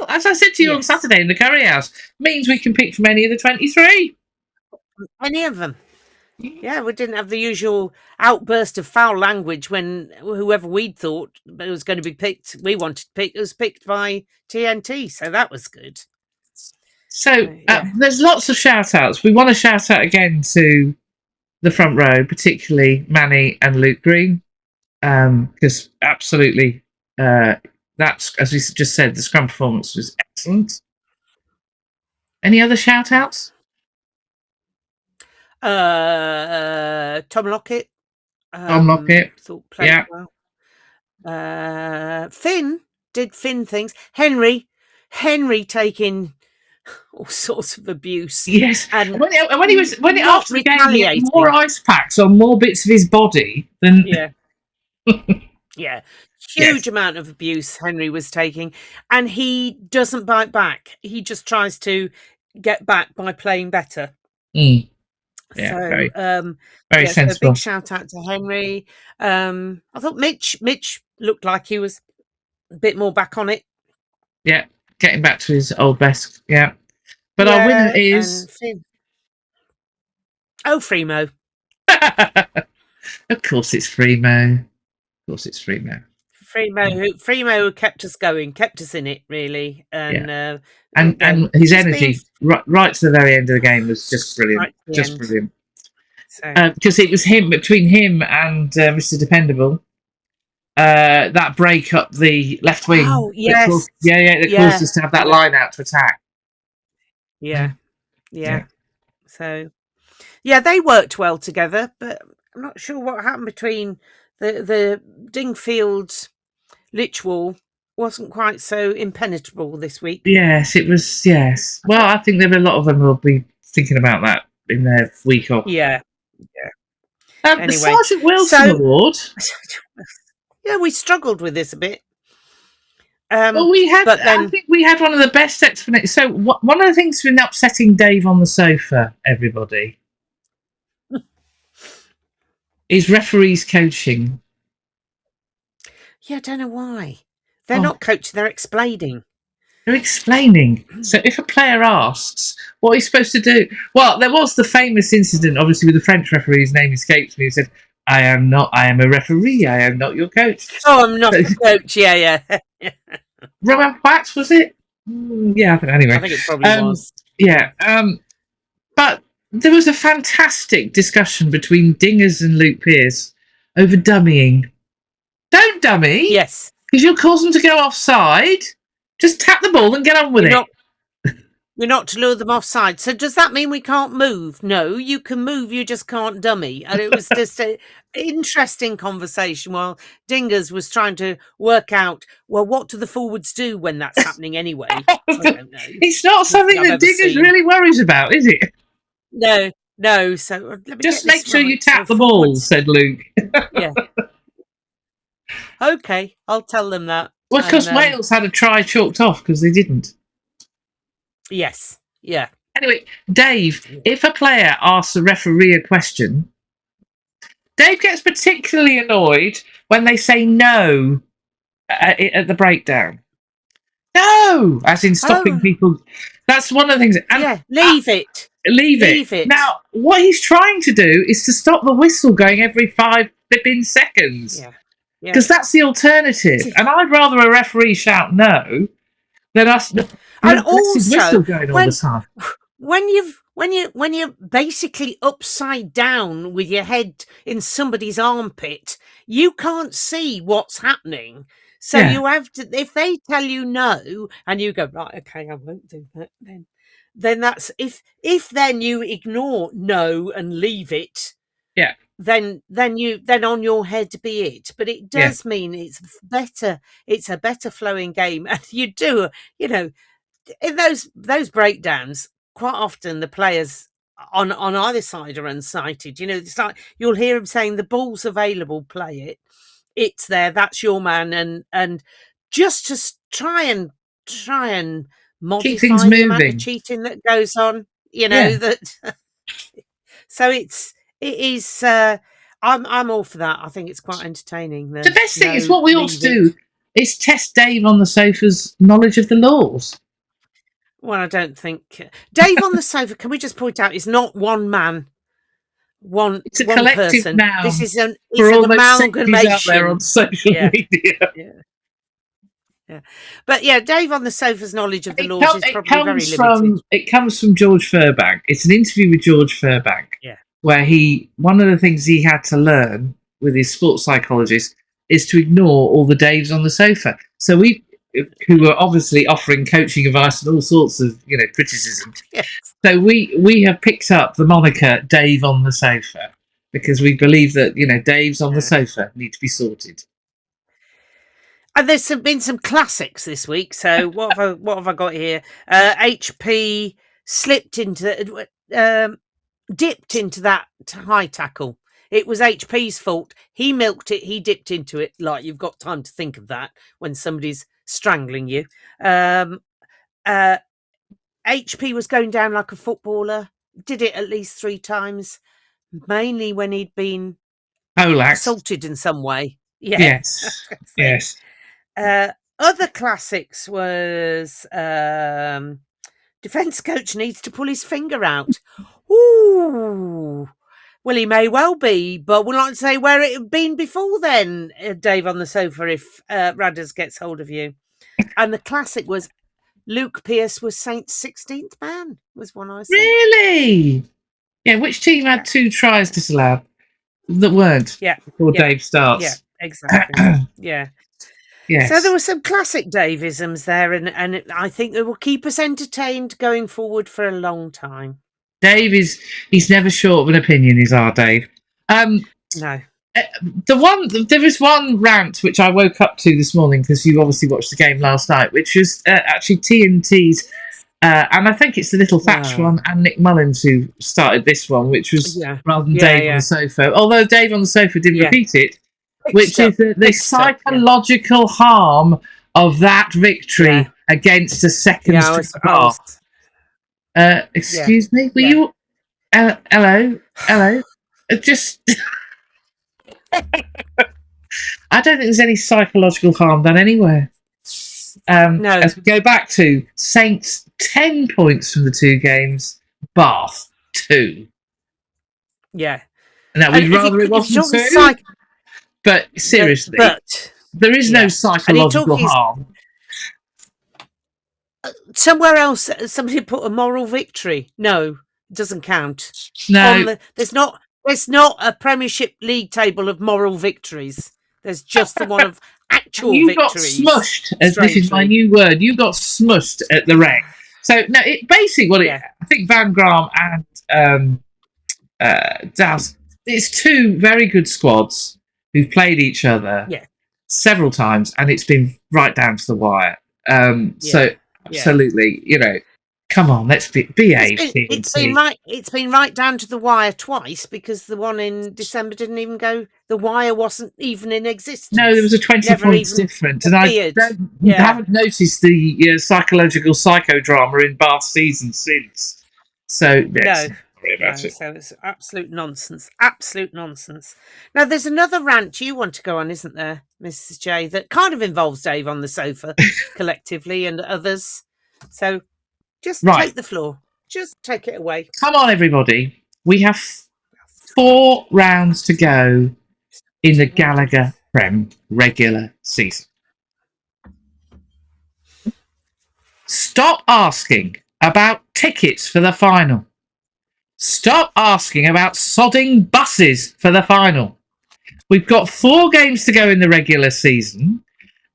As I said to you on Saturday in the curry house, means we can pick from any of the 23. Any of them. Yeah, we didn't have the usual outburst of foul language when whoever we'd thought was going to be picked, we wanted to pick, was picked by TNT. So that was good. So there's lots of shout outs. We want to shout out again to the front row, particularly Manny and Luke Green, because absolutely, that's, as we just said, the scrum performance was excellent. Any other shout outs? Tom Lockett. Thought played well. Finn did Finn things. Henry taking all sorts of abuse. Yes, and when after the game, he had more ice packs on more bits of his body than huge amount of abuse Henry was taking, and he doesn't bite back. He just tries to get back by playing better. Yeah, so, very sensible. So a big shout out to Henry. I thought Mitch looked like he was a bit more back on it. Yeah, getting back to his old best. Yeah, but our winner is Fremo. Of course, it's Fremo. Fremo who kept us going, kept us in it really, and his energy right to the very end of the game was just brilliant, brilliant. Because it was between him and Mr. Dependable, that break up the left wing. Oh yes, that caused us to have that line out to attack. Yeah. So they worked well together, but I'm not sure what happened between the Dingfield Lichwall wasn't quite so impenetrable this week. Yes, it was. Yes. Well, I think a lot of them will be thinking about that in their week off. Yeah. Anyway, the Sergeant Wilson Award. Yeah, we struggled with this a bit. Well, we had. But then, I think we had one of the best explanations. So, one of the things that's been upsetting Dave on the sofa, everybody, is referees coaching. yeah, I don't know why. They're not coaching, they're explaining. They're explaining. So if a player asks what he's supposed to do, well, there was the famous incident, obviously, with the French referee, his name escapes me, who said, I am a referee, I am not your coach. Oh, I'm not a coach, yeah. Roman Wax, was it? Yeah, anyway. I think it probably was. Yeah. But there was a fantastic discussion between Dingers and Luke Pearce over dummying. Don't dummy. Yes. Because you'll cause them to go offside. Just tap the ball and get on with it. You're not to lure them offside. So does that mean we can't move? No, you can move, you just can't dummy. And it was just an interesting conversation while Dingers was trying to work out, well, what do the forwards do when that's happening anyway? I don't know. It's not something that Dingers really worries about, is it? No. So just make sure you tap the ball, said Luke. Yeah. Okay, I'll tell them that. Well, because Wales had a try chalked off because they didn't. Yes. Yeah. Anyway, Dave, if a player asks a referee a question, Dave gets particularly annoyed when they say no at the breakdown. No! As in stopping people. That's one of the things. And, leave it. Leave it. Now, what he's trying to do is to stop the whistle going every 5 flipping seconds. Yeah. Because that's the alternative. And I'd rather a referee shout no than us. And also, going all the time. when you're basically upside down with your head in somebody's armpit, you can't see what's happening. So you have to. If they tell you no, and you go right, okay, I won't do that. Then that's if then you ignore no and leave it. Yeah. Then on your head be it. But it does mean it's better. It's a better flowing game, and you do. In those breakdowns, quite often the players on either side are unsighted. It's like you'll hear him saying the ball's available, play it. It's there. That's your man, and just to try and modify the amount of cheating that goes on. That. So it is. I'm all for that. I think it's quite entertaining. The best thing is what we ought to do is test Dave on the sofa's knowledge of the laws. Well, I don't think Dave on the sofa. Can we just point out is not one man, it's a one collective person. Noun this is an amalgamation out there on social media. Yeah. But Dave on the sofa's knowledge of the laws is probably very limited. It comes from George Furbank. It's an interview with George Furbank. Yeah. Where one of the things he had to learn with his sports psychologist is to ignore all the Daves on the sofa. So who were obviously offering coaching advice and all sorts of criticism. Yes. So we have picked up the moniker Dave on the sofa because we believe that Daves on the sofa need to be sorted. And there's been some classics this week. So what have I got here? HP dipped into that high tackle. It was HP's fault. He milked it. He dipped into it. Like, you've got time to think of that when somebody's strangling you. HP was going down like a footballer. Did it at least 3 times, mainly when he'd been assaulted in some way. Yeah. Yes. Other classics was defence coach needs to pull his finger out. Ooh. Well, he may well be, but we'd like to say where it had been before then, Dave on the sofa, if Radders gets hold of you. And the classic was Luke Pearce was Saints' 16th man, was one I saw. Really? Yeah, which team had 2 tries disallowed that weren't before Dave starts? Yeah, exactly. Yeah. Yes. So there were some classic Daveisms there, and I think it will keep us entertained going forward for a long time. Dave he's never short of an opinion, is our Dave. No. There was one rant which I woke up to this morning because you obviously watched the game last night, which was actually TNT's, and I think it's the Little Thatch one and Nick Mullins who started this one, which was rather than Dave on the sofa. Although Dave on the sofa did repeat it, which is the psychological harm of that victory against a second string bar. Excuse me? Were you... hello? Just... I don't think there's any psychological harm done anywhere. No. As we go back to Saints, 10 points from the 2 games, Bath, 2. Yeah. Now, we'd rather it wasn't 2, but seriously, there is no psychological harm. Somewhere else, somebody put a moral victory. No, it doesn't count. No. There's not a Premiership League table of moral victories. There's just the one of actual victories. You got smushed, as this is my new word. You got smushed at the wreck. So, no, it basically, I think Van Graham and Dowse, it's 2 very good squads who've played each other several times, and it's been right down to the wire. So, absolutely, come on, let's behave. It's been right down to the wire twice, because the one in December didn't even go. The wire wasn't even in existence. No, there was a 20 points difference, and I haven't noticed the psychological psychodrama in Bath season since. So sorry about it. So it's absolute nonsense. Absolute nonsense. Now, there's another rant you want to go on, isn't there, Mrs. J, that kind of involves Dave on the sofa collectively and others. So just take the floor. Just take it away. Come on, everybody. We have 4 rounds to go in the Gallagher PREM regular season. Stop asking about tickets for the final. Stop asking about sodding buses for the final. We've got 4 games to go in the regular season.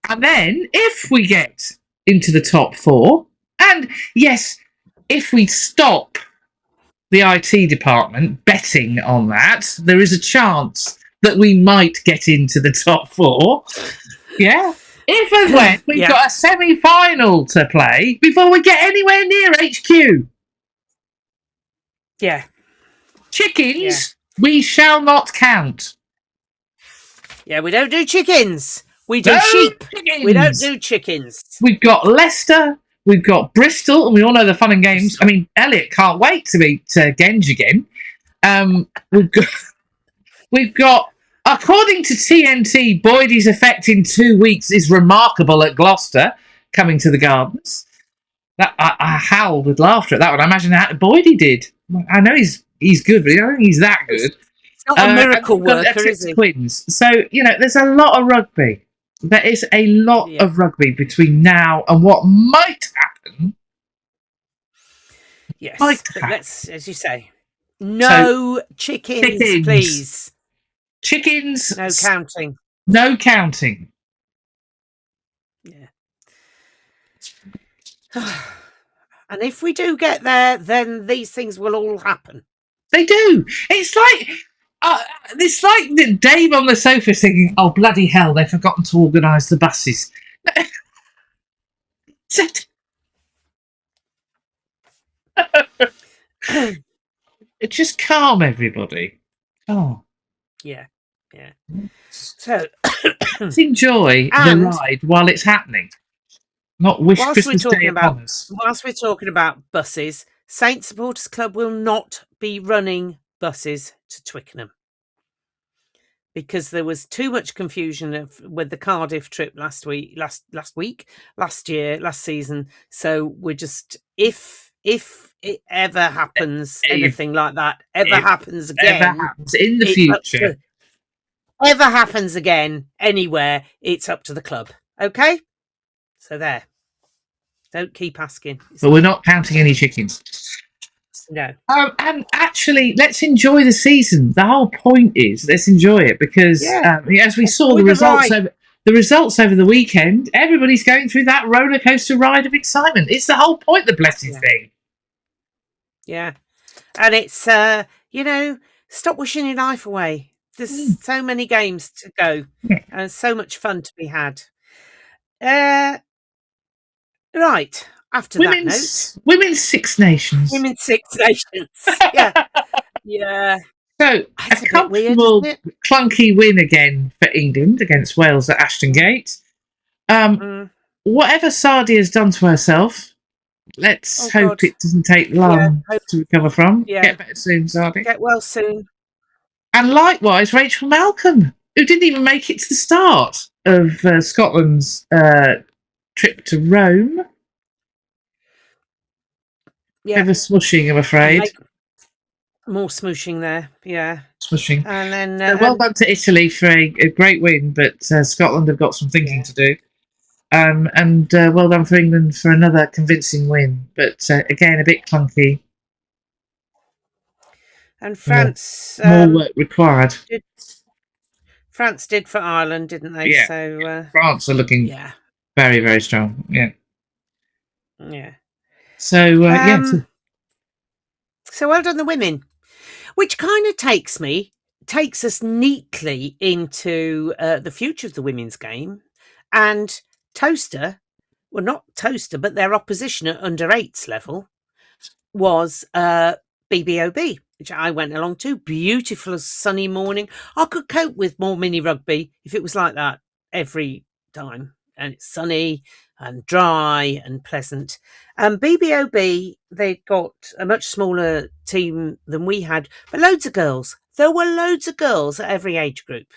And then, if we get into the top 4, and yes, if we stop the IT department betting on that, there is a chance that we might get into the top 4. Yeah. If and when we've got a semi-final to play before we get anywhere near HQ. Yeah. Chickens, we shall not count. Yeah, we don't do chickens. We do sheep. Chickens. We don't do chickens. We've got Leicester. We've got Bristol, and we all know the fun and games. I mean, Elliot can't wait to meet Genge again. We've got, according to TNT, Boydie's effect in 2 weeks is remarkable at Gloucester, coming to the Gardens. I howled with laughter at that one. I imagine that Boydie did. I know he's good, but I don't think he's that good. It's not a miracle worker, is he? Twins. So, there's a lot of rugby. There is a lot of rugby between now and what might happen. Yes, but let's, as you say, no chickens, please. Chickens. No counting. No counting. Yeah. And if we do get there, then these things will all happen. They do. It's like Dave on the sofa thinking, "Oh bloody hell, they've forgotten to organise the buses." Just calm, everybody. Calm. Yeah. So let's enjoy the ride while it's happening. Not wish Christmas Day upon us. Whilst we're talking about buses, Saints Supporters Club will not be running buses to Twickenham, because there was too much confusion with the Cardiff trip last season. So we're just, if it ever happens, anything like that happens again, ever happens in the future, ever happens again anywhere, it's up to the club. Okay, so there. Don't keep asking. But we're not counting any chickens. No. And actually, let's enjoy the season. The whole point is let's enjoy it, because as we saw the results over the weekend, everybody's going through that roller coaster ride of excitement. It's the whole point, the blessed thing. Yeah, and it's stop wishing your life away. There's so many games to go, and so much fun to be had. Right. After that note, Women's Six Nations. Women's Six Nations. Yeah. So a comfortable, clunky win again for England against Wales at Ashton Gate. whatever Sardi has done to herself, let's hope it doesn't take long to recover from. Yeah. Get better soon, Sardi. Get well soon. And likewise, Rachel Malcolm, who didn't even make it to the start of Scotland's trip to Rome. Yeah. Bit of a smooshing, I'm afraid. More smooshing there, yeah. Smooshing. And then so well done to Italy for a great win, but Scotland have got some thinking to do. And well done for England for another convincing win, but again a bit clunky. And France, more work required. France did for Ireland, didn't they? Yeah. So France are looking very, very strong. Yeah. Yeah. So So well done the women, which kind of takes us neatly into the future of the women's game. And Toaster, well, not Toaster, but their opposition at under 8s level was BBOB, which I went along to. Beautiful sunny morning. I could cope with more mini rugby if it was like that every time. And it's sunny and dry and pleasant. And BBOB, they got a much smaller team than we had, but loads of girls. There were loads of girls at every age group.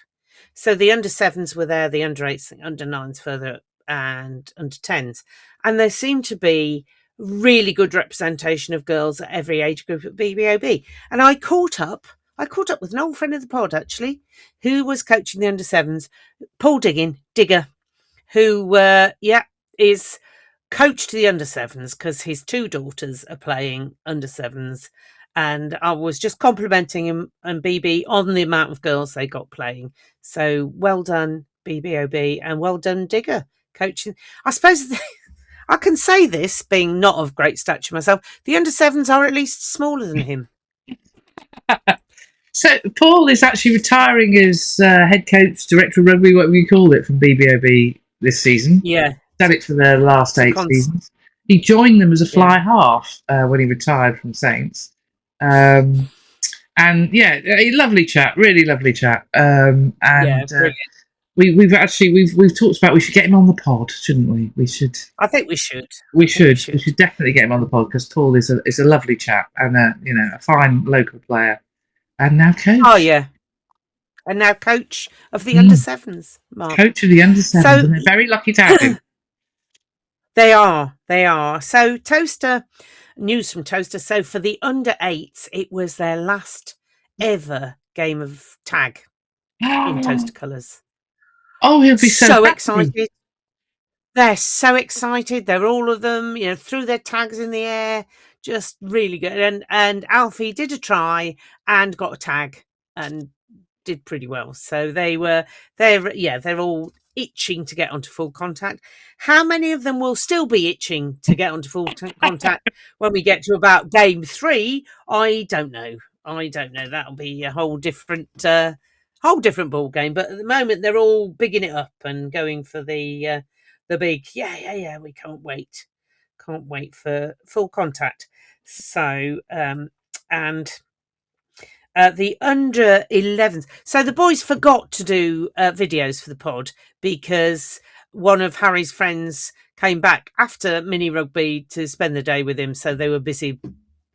So the under 7s were there, the under 8s, the under 9s further, and under 10s. And there seemed to be really good representation of girls at every age group at BBOB. And I caught up with an old friend of the pod, actually, who was coaching the under 7s, Paul Digger, who is coach to the under 7s because his 2 daughters are playing under 7s. And I was just complimenting him and BB on the amount of girls they got playing. So well done, BBOB, and well done, Digger, coaching. I suppose I can say this, being not of great stature myself, the under 7s are at least smaller than him. So Paul is actually retiring as head coach, director of rugby, whatever you call it, from BBOB this season. Yeah. Done it for the last 8 seasons. He joined them as a fly half when he retired from Saints. And yeah, a lovely chat, really lovely chat. And we've talked about we should get him on the pod, shouldn't we? We should. I think we should. We should definitely get him on the pod because Paul is a lovely chap and a fine local player, and now coach. Oh yeah, and now coach of the under 7s. Mark. Coach of the under 7s, and they're very lucky to have him. They are. So Toaster, news from Toaster. So for the under 8s, it was their last ever game of tag in Toaster colours. Oh, he'll be so excited. They're so excited. They're all of them, threw their tags in the air. Just really good. And Alfie did a try and got a tag and did pretty well. So they're all itching to get onto full contact. How many of them will still be itching to get onto full contact when we get to about game 3? I don't know. That'll be a whole different ball game. But at the moment, they're all bigging it up and going for the big. Yeah. We can't wait for full contact. So the under 11s. So the boys forgot to do videos for the pod because one of Harry's friends came back after mini rugby to spend the day with him. So they were busy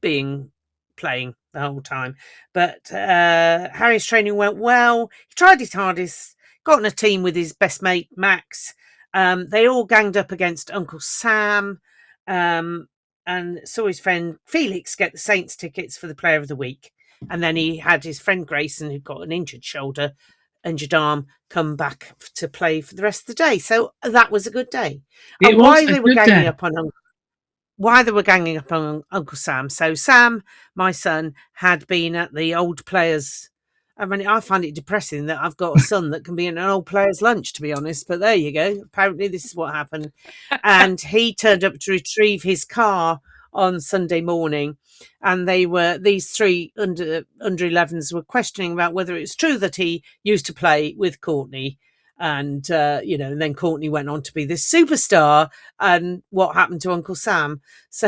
playing the whole time. But Harry's training went well. He tried his hardest, got in a team with his best mate, Max. They all ganged up against Uncle Sam and saw his friend Felix get the Saints tickets for the Player of the Week. And then he had his friend Grayson, who'd got an injured arm, come back to play for the rest of the day. So that was a good day. And why they were ganging up on Uncle Sam. So Sam, my son, had been at the old players. I mean, I find it depressing that I've got a son that can be in an old player's lunch, to be honest. But there you go. Apparently this is what happened. And he turned up to retrieve his car on Sunday morning, and these 3 under 11s were questioning about whether it's true that he used to play with Courtney, and and then Courtney went on to be this superstar, and what happened to Uncle Sam. So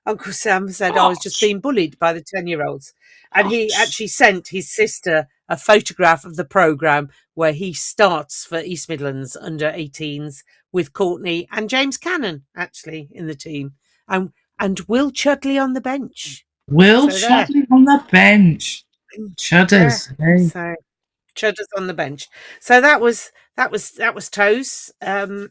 Uncle Sam said I was just being bullied by the 10-year-olds. And he actually sent his sister a photograph of the programme where he starts for East Midlands under 18s with Courtney and James Cannon actually in the team. And Will Chudley on the bench. Will Chudley on the bench. Chudders. Yeah. Hey? So Chudders on the bench. So that was toes. And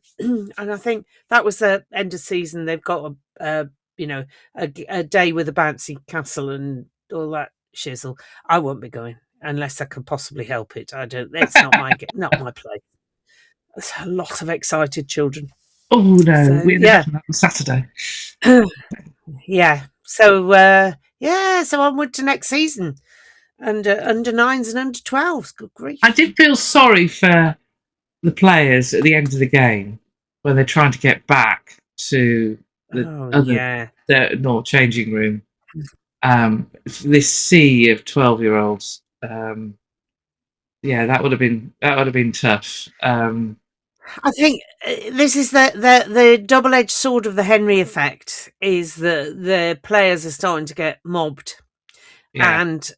I think that was the end of season. They've got a day with a bouncy castle and all that shizzle. I won't be going unless I can possibly help it. I don't. It's not my place. There's a lot of excited children. Oh no, so, we had that on Saturday. Yeah. So so onward to next season. Under 9s and under 12s. Good grief. I did feel sorry for the players at the end of the game when they're trying to get back to the North changing room. This sea of 12-year-olds. That would have been tough. I think this is the double-edged sword of the Henry effect is that the players are starting to get mobbed. Yeah. And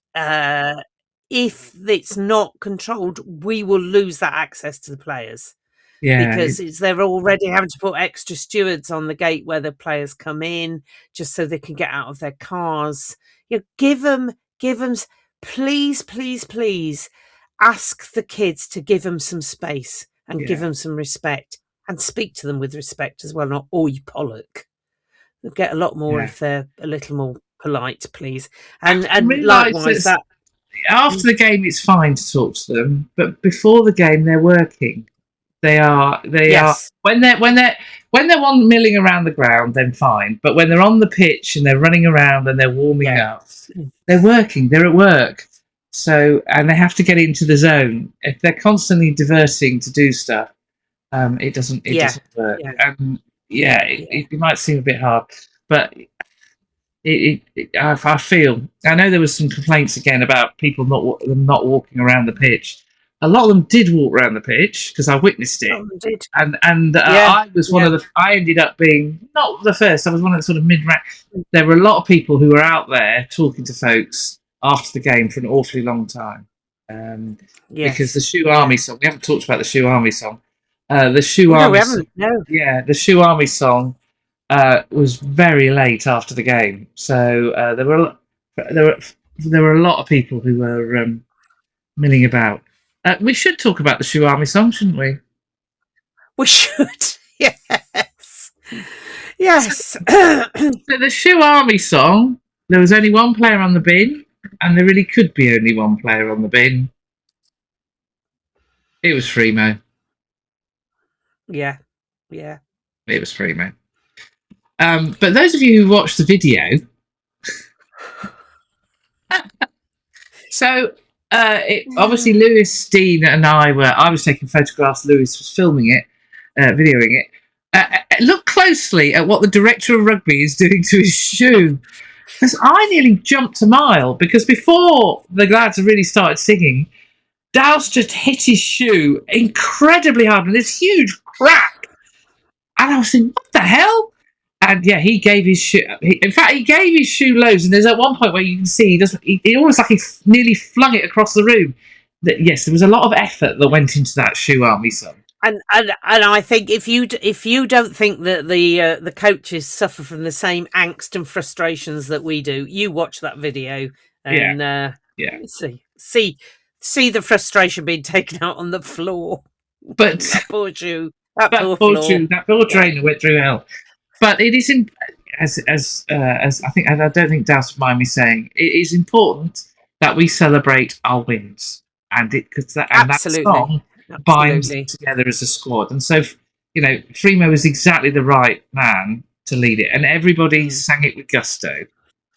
if it's not controlled, we will lose that access to the players. Yeah, because they're already having to put extra stewards on the gate where the players come in, just so they can get out of their cars. Give them, please, ask the kids to give them some space and give them some respect and speak to them with respect as well. Not, oh, you Pollock. They'll get a lot more if they're a little more polite, please. And likewise, that after the game, it's fine to talk to them, but before the game, they're working. They are when they're milling around the ground, then fine. But when they're on the pitch and they're running around and they're warming up, they're working. They're at work. So and they have to get into the zone. If they're constantly diverting to do stuff, it doesn't work. It might seem a bit hard, but I feel. I know there was some complaints again about people not walking around the pitch. A lot of them did walk around the pitch because I witnessed it, I was one of the. I ended up being not the first. I was one of the sort of mid-rank. There were a lot of people who were out there talking to folks after the game for an awfully long time, because the Shoe Army song. We haven't talked about the Shoe Army song. The Shoe Army. We haven't. No. Yeah, the Shoe Army song was very late after the game, so there were a lot of people who were milling about. We should talk about the Shoe Army song, shouldn't we? We should, yes. Yes. So the Shoe Army song, there was only one player on the bin, and there really could be only one player on the bin. It was Fremo. Yeah. It was Fremo. But those of you who watched the video... So... obviously, Lewis, Dean, and I was taking photographs. Lewis was filming it, videoing it. Look closely at what the director of rugby is doing to his shoe, because I nearly jumped a mile. Because before the lads really started singing, Dowse just hit his shoe incredibly hard, and this huge crack. And I was thinking, what the hell? And he gave his shoe. In fact, he gave his shoe loads. And there's at one point where you can see he almost like he nearly flung it across the room. Yes, there was a lot of effort that went into that Shoe Army song. And I think if you don't think that the coaches suffer from the same angst and frustrations that we do, you watch that video and see the frustration being taken out on the floor. But that poor shoe, that poor trainer went through hell. But it is, as I think, and I don't think Dowse would mind me saying, it is important that we celebrate our wins, and that song binds us together as a squad. And so, Fremo was exactly the right man to lead it, and everybody sang it with gusto.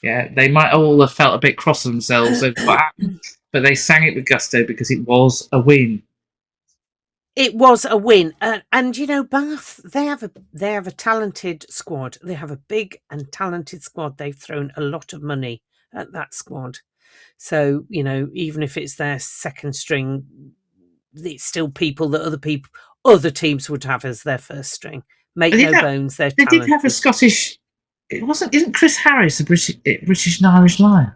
Yeah, they might all have felt a bit cross of themselves over what happened, but they sang it with gusto because it was a win. It was a win, and Bath. They have a talented squad. They have a big and talented squad. They've thrown a lot of money at that squad, so even if it's their second string, it's still people that other teams would have as their first string. Make no bones, they're talented. They did have a Scottish it wasn't. Isn't Chris Harris a British and Irish Lion?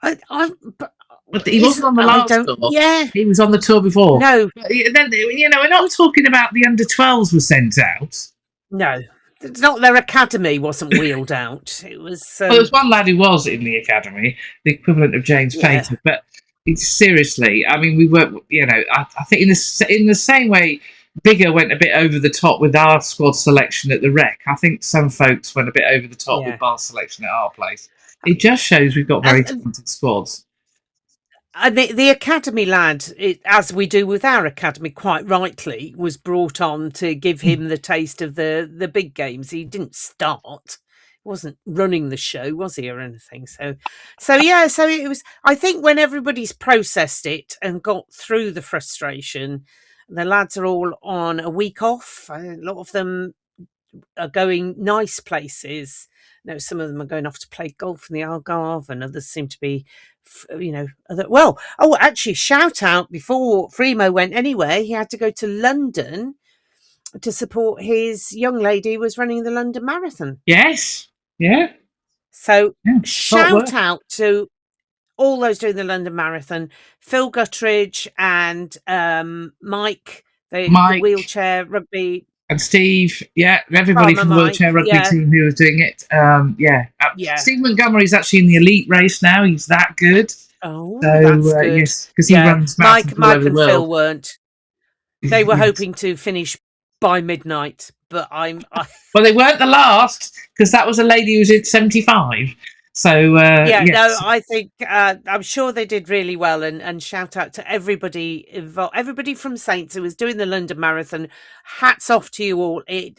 But he wasn't on the last tour. Yeah, he was on the tour before. No, but then we're not talking about the under-12s were sent out. No, it's not their academy wasn't wheeled out. It was. Well, there was one lad who was in the academy, the equivalent of James Pater. But seriously, I mean, we were. I think in the same way, Bigger went a bit over the top with our squad selection at the Rec. I think some folks went a bit over the top with our selection at our place. It just shows we've got very talented squads. And the academy lad, as we do with our academy, quite rightly, was brought on to give him the taste of the big games. He didn't start; he wasn't running the show, was he, or anything? So it was. I think when everybody's processed it and got through the frustration, the lads are all on a week off. A lot of them are going nice places. Some of them are going off to play golf in the Algarve, and others seem to be, actually, shout out before Fremo went anywhere, he had to go to London to support his young lady who was running the London Marathon. Yes. Yeah. So shout out to all those doing the London Marathon, Phil Guttridge and Mike, the wheelchair rugby. And Steve, everybody from the wheelchair rugby team who was doing it. Steve Montgomery's actually in the elite race now. He's that good. Oh, so, that's good. Yes, because he runs Mike and Phil weren't. They were hoping to finish by midnight, but well, they weren't the last because that was a lady who was at 75. So I think I'm sure they did really well, and shout out to everybody involved, everybody from Saints who was doing the London Marathon. Hats off to you all. I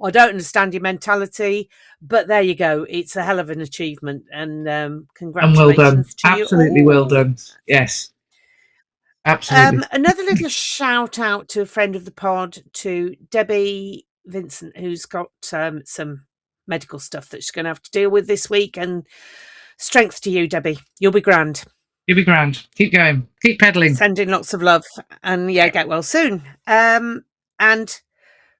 don't understand your mentality, but there you go. It's a hell of an achievement, and congratulations well done. To Absolutely you all. Well done. Yes. Absolutely. Another little shout out to a friend of the pod, to Debbie Vincent, who's got some medical stuff that she's going to have to deal with this week, and strength to you, Debbie. You'll be grand. You'll be grand. Keep going. Keep pedaling. Sending lots of love, and get well soon. And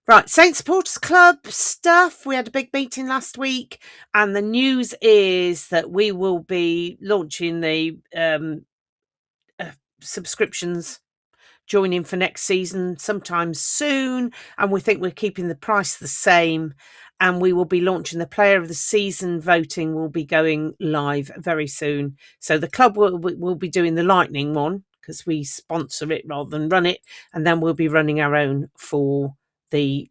right, Saint Supporters Club stuff. We had a big meeting last week, and the news is that we will be launching the subscriptions, joining for next season sometime soon, and we think we're keeping the price the same. And we will be launching the Player of the Season voting. Will be going live very soon. So the club will be doing the Lightning one because we sponsor it rather than run it, and then we'll be running our own for the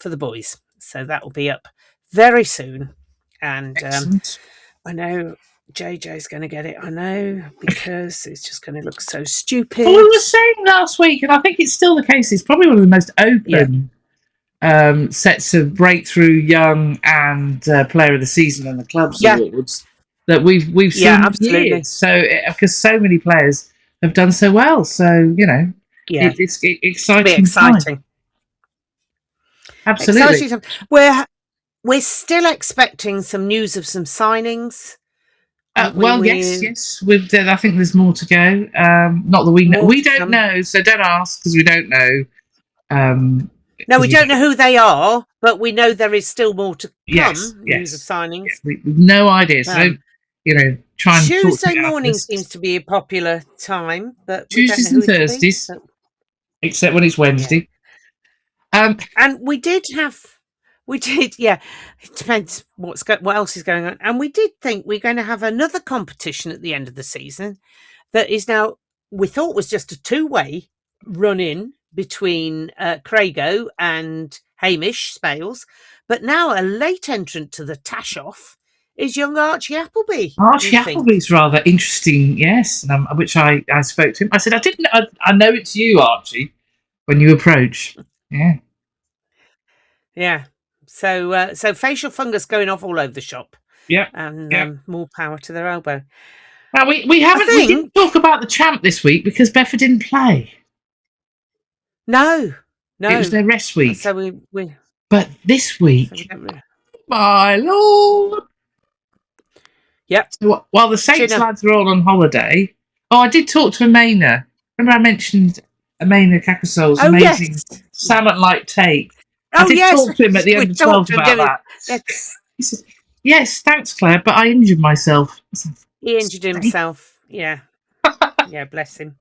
boys. So that will be up very soon. And I know JJ's going to get it. I know, because it's just going to look so stupid. Well, we were saying last week, and I think it's still the case. It's probably one of the most open. Yeah. Sets of breakthrough young and player of the season and the clubs awards that we've seen absolutely. Years. So because so many players have done so well, so it's exciting. Exciting. Absolutely. Exciting. We're still expecting some news of some signings. Yes. I think there's more to go. Not that we know. We don't know, so don't ask because we don't know. No, we don't know who they are, but we know there is still more to come. Yes. News of signings. Yes, we've no idea. So, try and Tuesday morning seems to be a popular time, but Tuesdays and Thursdays, except when it's Wednesday. And we did. It depends what else is going on. And we did think we're going to have another competition at the end of the season that is now, we thought was just a 2-way run-in between Crago and Hamish Spales, but now a late entrant to the Tash-Off is young Archie Appleby. Archie Appleby's rather interesting, yes, which I spoke to him. I said, I know it's you, Archie, when you approach. Yeah. So facial fungus going off all over the shop. Yeah. And more power to their elbow. Now, we didn't talk about the champ this week because Beffa didn't play. No. It was their rest week. So we But this week, my lord. Yep. So while the Saints lads were all on holiday, I did talk to Amena. Remember I mentioned Amena Cackasol's amazing salmon-like take I did talk to him at the end of 12 about that. Yes. He said, yes, thanks, Claire, but I injured myself. He injured himself. Yeah. Yeah, bless him.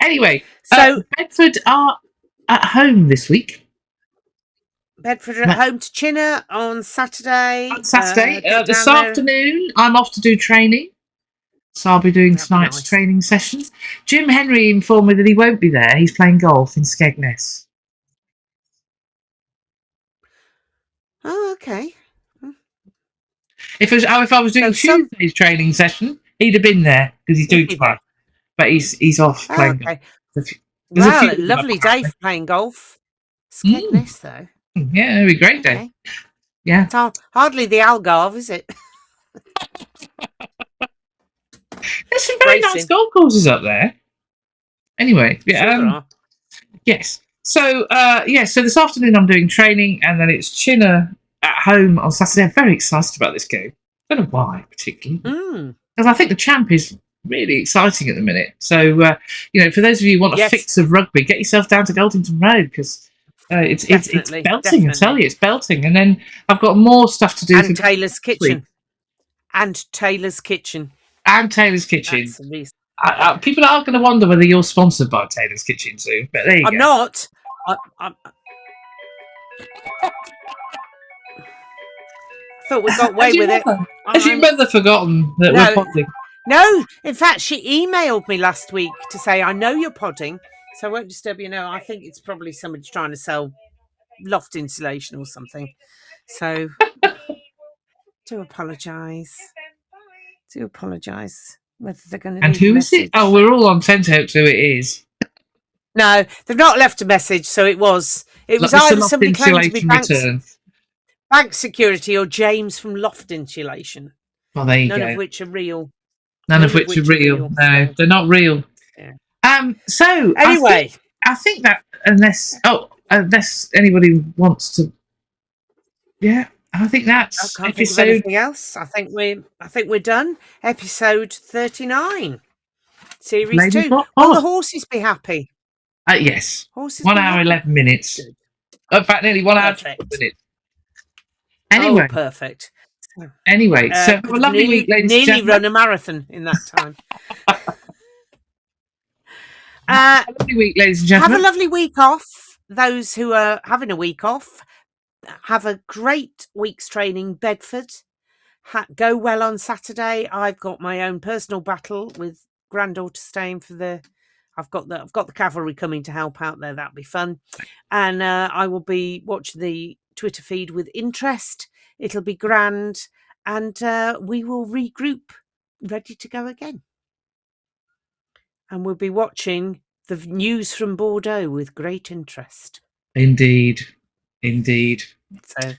Anyway, so Bedford are at home this week. Bedford are at home to Chinner on Saturday. This afternoon, I'm off to do training. So I'll be doing tonight's training session. Jim Henry informed me that he won't be there. He's playing golf in Skegness. Oh, okay. If I was doing Tuesday's training session, he'd have been there because he's doing tomorrow. But he's off playing golf. Well, a lovely day for playing golf. Skegness, though. Yeah, it'll be a great day. Yeah. It's hardly the Algarve, is it? There's some very nice golf courses up there. Anyway, yes. So so this afternoon I'm doing training, and then it's Chinner at home on Saturday. I'm very excited about this game. I don't know why particularly, because I think the champ is really exciting at the minute. So for those of you who want a fix of rugby, get yourself down to Goldington Road because it's belting. Definitely. I tell you, it's belting. And then I've got more stuff to do. And Taylor's Kitchen. And Taylor's Kitchen. People are going to wonder whether you're sponsored by Taylor's Kitchen soon, but there you go. I'm not. I thought we got away with it. Has your mother forgotten that we're podding? No, in fact, she emailed me last week to say, I know you're podding, so I won't disturb you now. I think it's probably somebody trying to sell loft insulation or something. So, do apologise. Whether they're going to. And who is it? Oh, we're all on tenterhooks who it is. No, they've not left a message, so it was either somebody claiming to be bank security or James from Loft Insulation. Well, there you go. None of which are real. None of which are real. No, they're not real. Yeah. So anyway, I think that unless anybody wants to, I think that's I can't think of anything else. I think we're done. Episode 39, series 2. Will the horses be happy? Yes. Horses 1 hour 11 minutes. Good. In fact, nearly 1 hour 12 minutes. Anyway, perfect. Anyway, so have a lovely week, ladies and gentlemen. Nearly run a marathon in that time. Have a lovely week, ladies and gentlemen. Have a lovely week off. Those who are having a week off, have a great week's training, Bedford. Go well on Saturday. I've got my own personal battle with granddaughter staying for the. I've got the cavalry coming to help out there. That'll be fun, and I will be watching the Twitter feed with interest. It'll be grand, and we will regroup, ready to go again. And we'll be watching the news from Bordeaux with great interest. Indeed. So,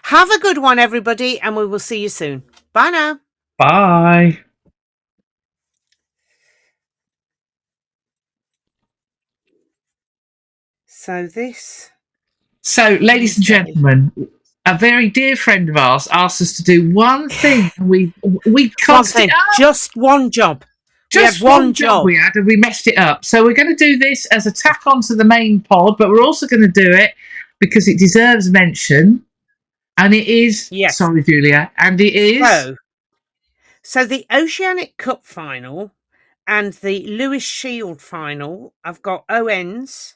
have a good one, everybody, and we will see you soon. Bye now. Bye. So, ladies and gentlemen, a very dear friend of ours asked us to do one thing, and we crossed it up. Just one job. Just one job we had, and we messed it up. So we're going to do this as a tack on to the main pod, but we're also going to do it because it deserves mention. And it is... Yes. Sorry, Julia. And it is... So the Oceanic Cup final and the Lewis Shield final, I've got ONs.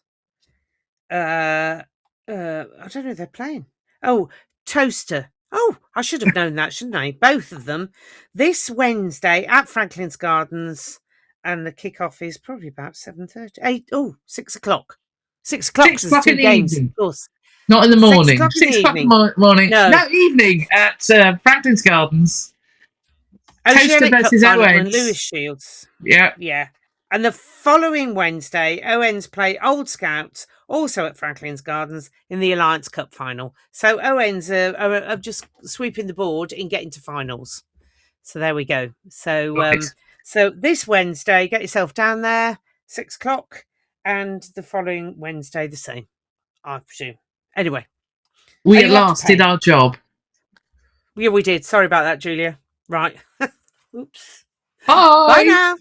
I don't know who they're playing. Oh, Toaster. Oh, I should have known that, shouldn't I? Both of them. This Wednesday at Franklin's Gardens, and the kickoff is probably about 7:30. 6 o'clock. 6 o'clock. 6 o'clock in the evening. Of course. Not in the morning. 6 o'clock in the morning. No, evening at Franklin's Gardens. Toaster versus Owens. Lewis Shields. Yeah. And the following Wednesday, Owens play Old Scouts, also at Franklin's Gardens, in the Alliance Cup final. So Owens are just sweeping the board in getting to finals. So there we go. So so this Wednesday, get yourself down there, 6 o'clock, and the following Wednesday the same, I presume. Anyway. We at last did our job. Yeah, we did. Sorry about that, Julia. Right. Oops. Bye. Bye now.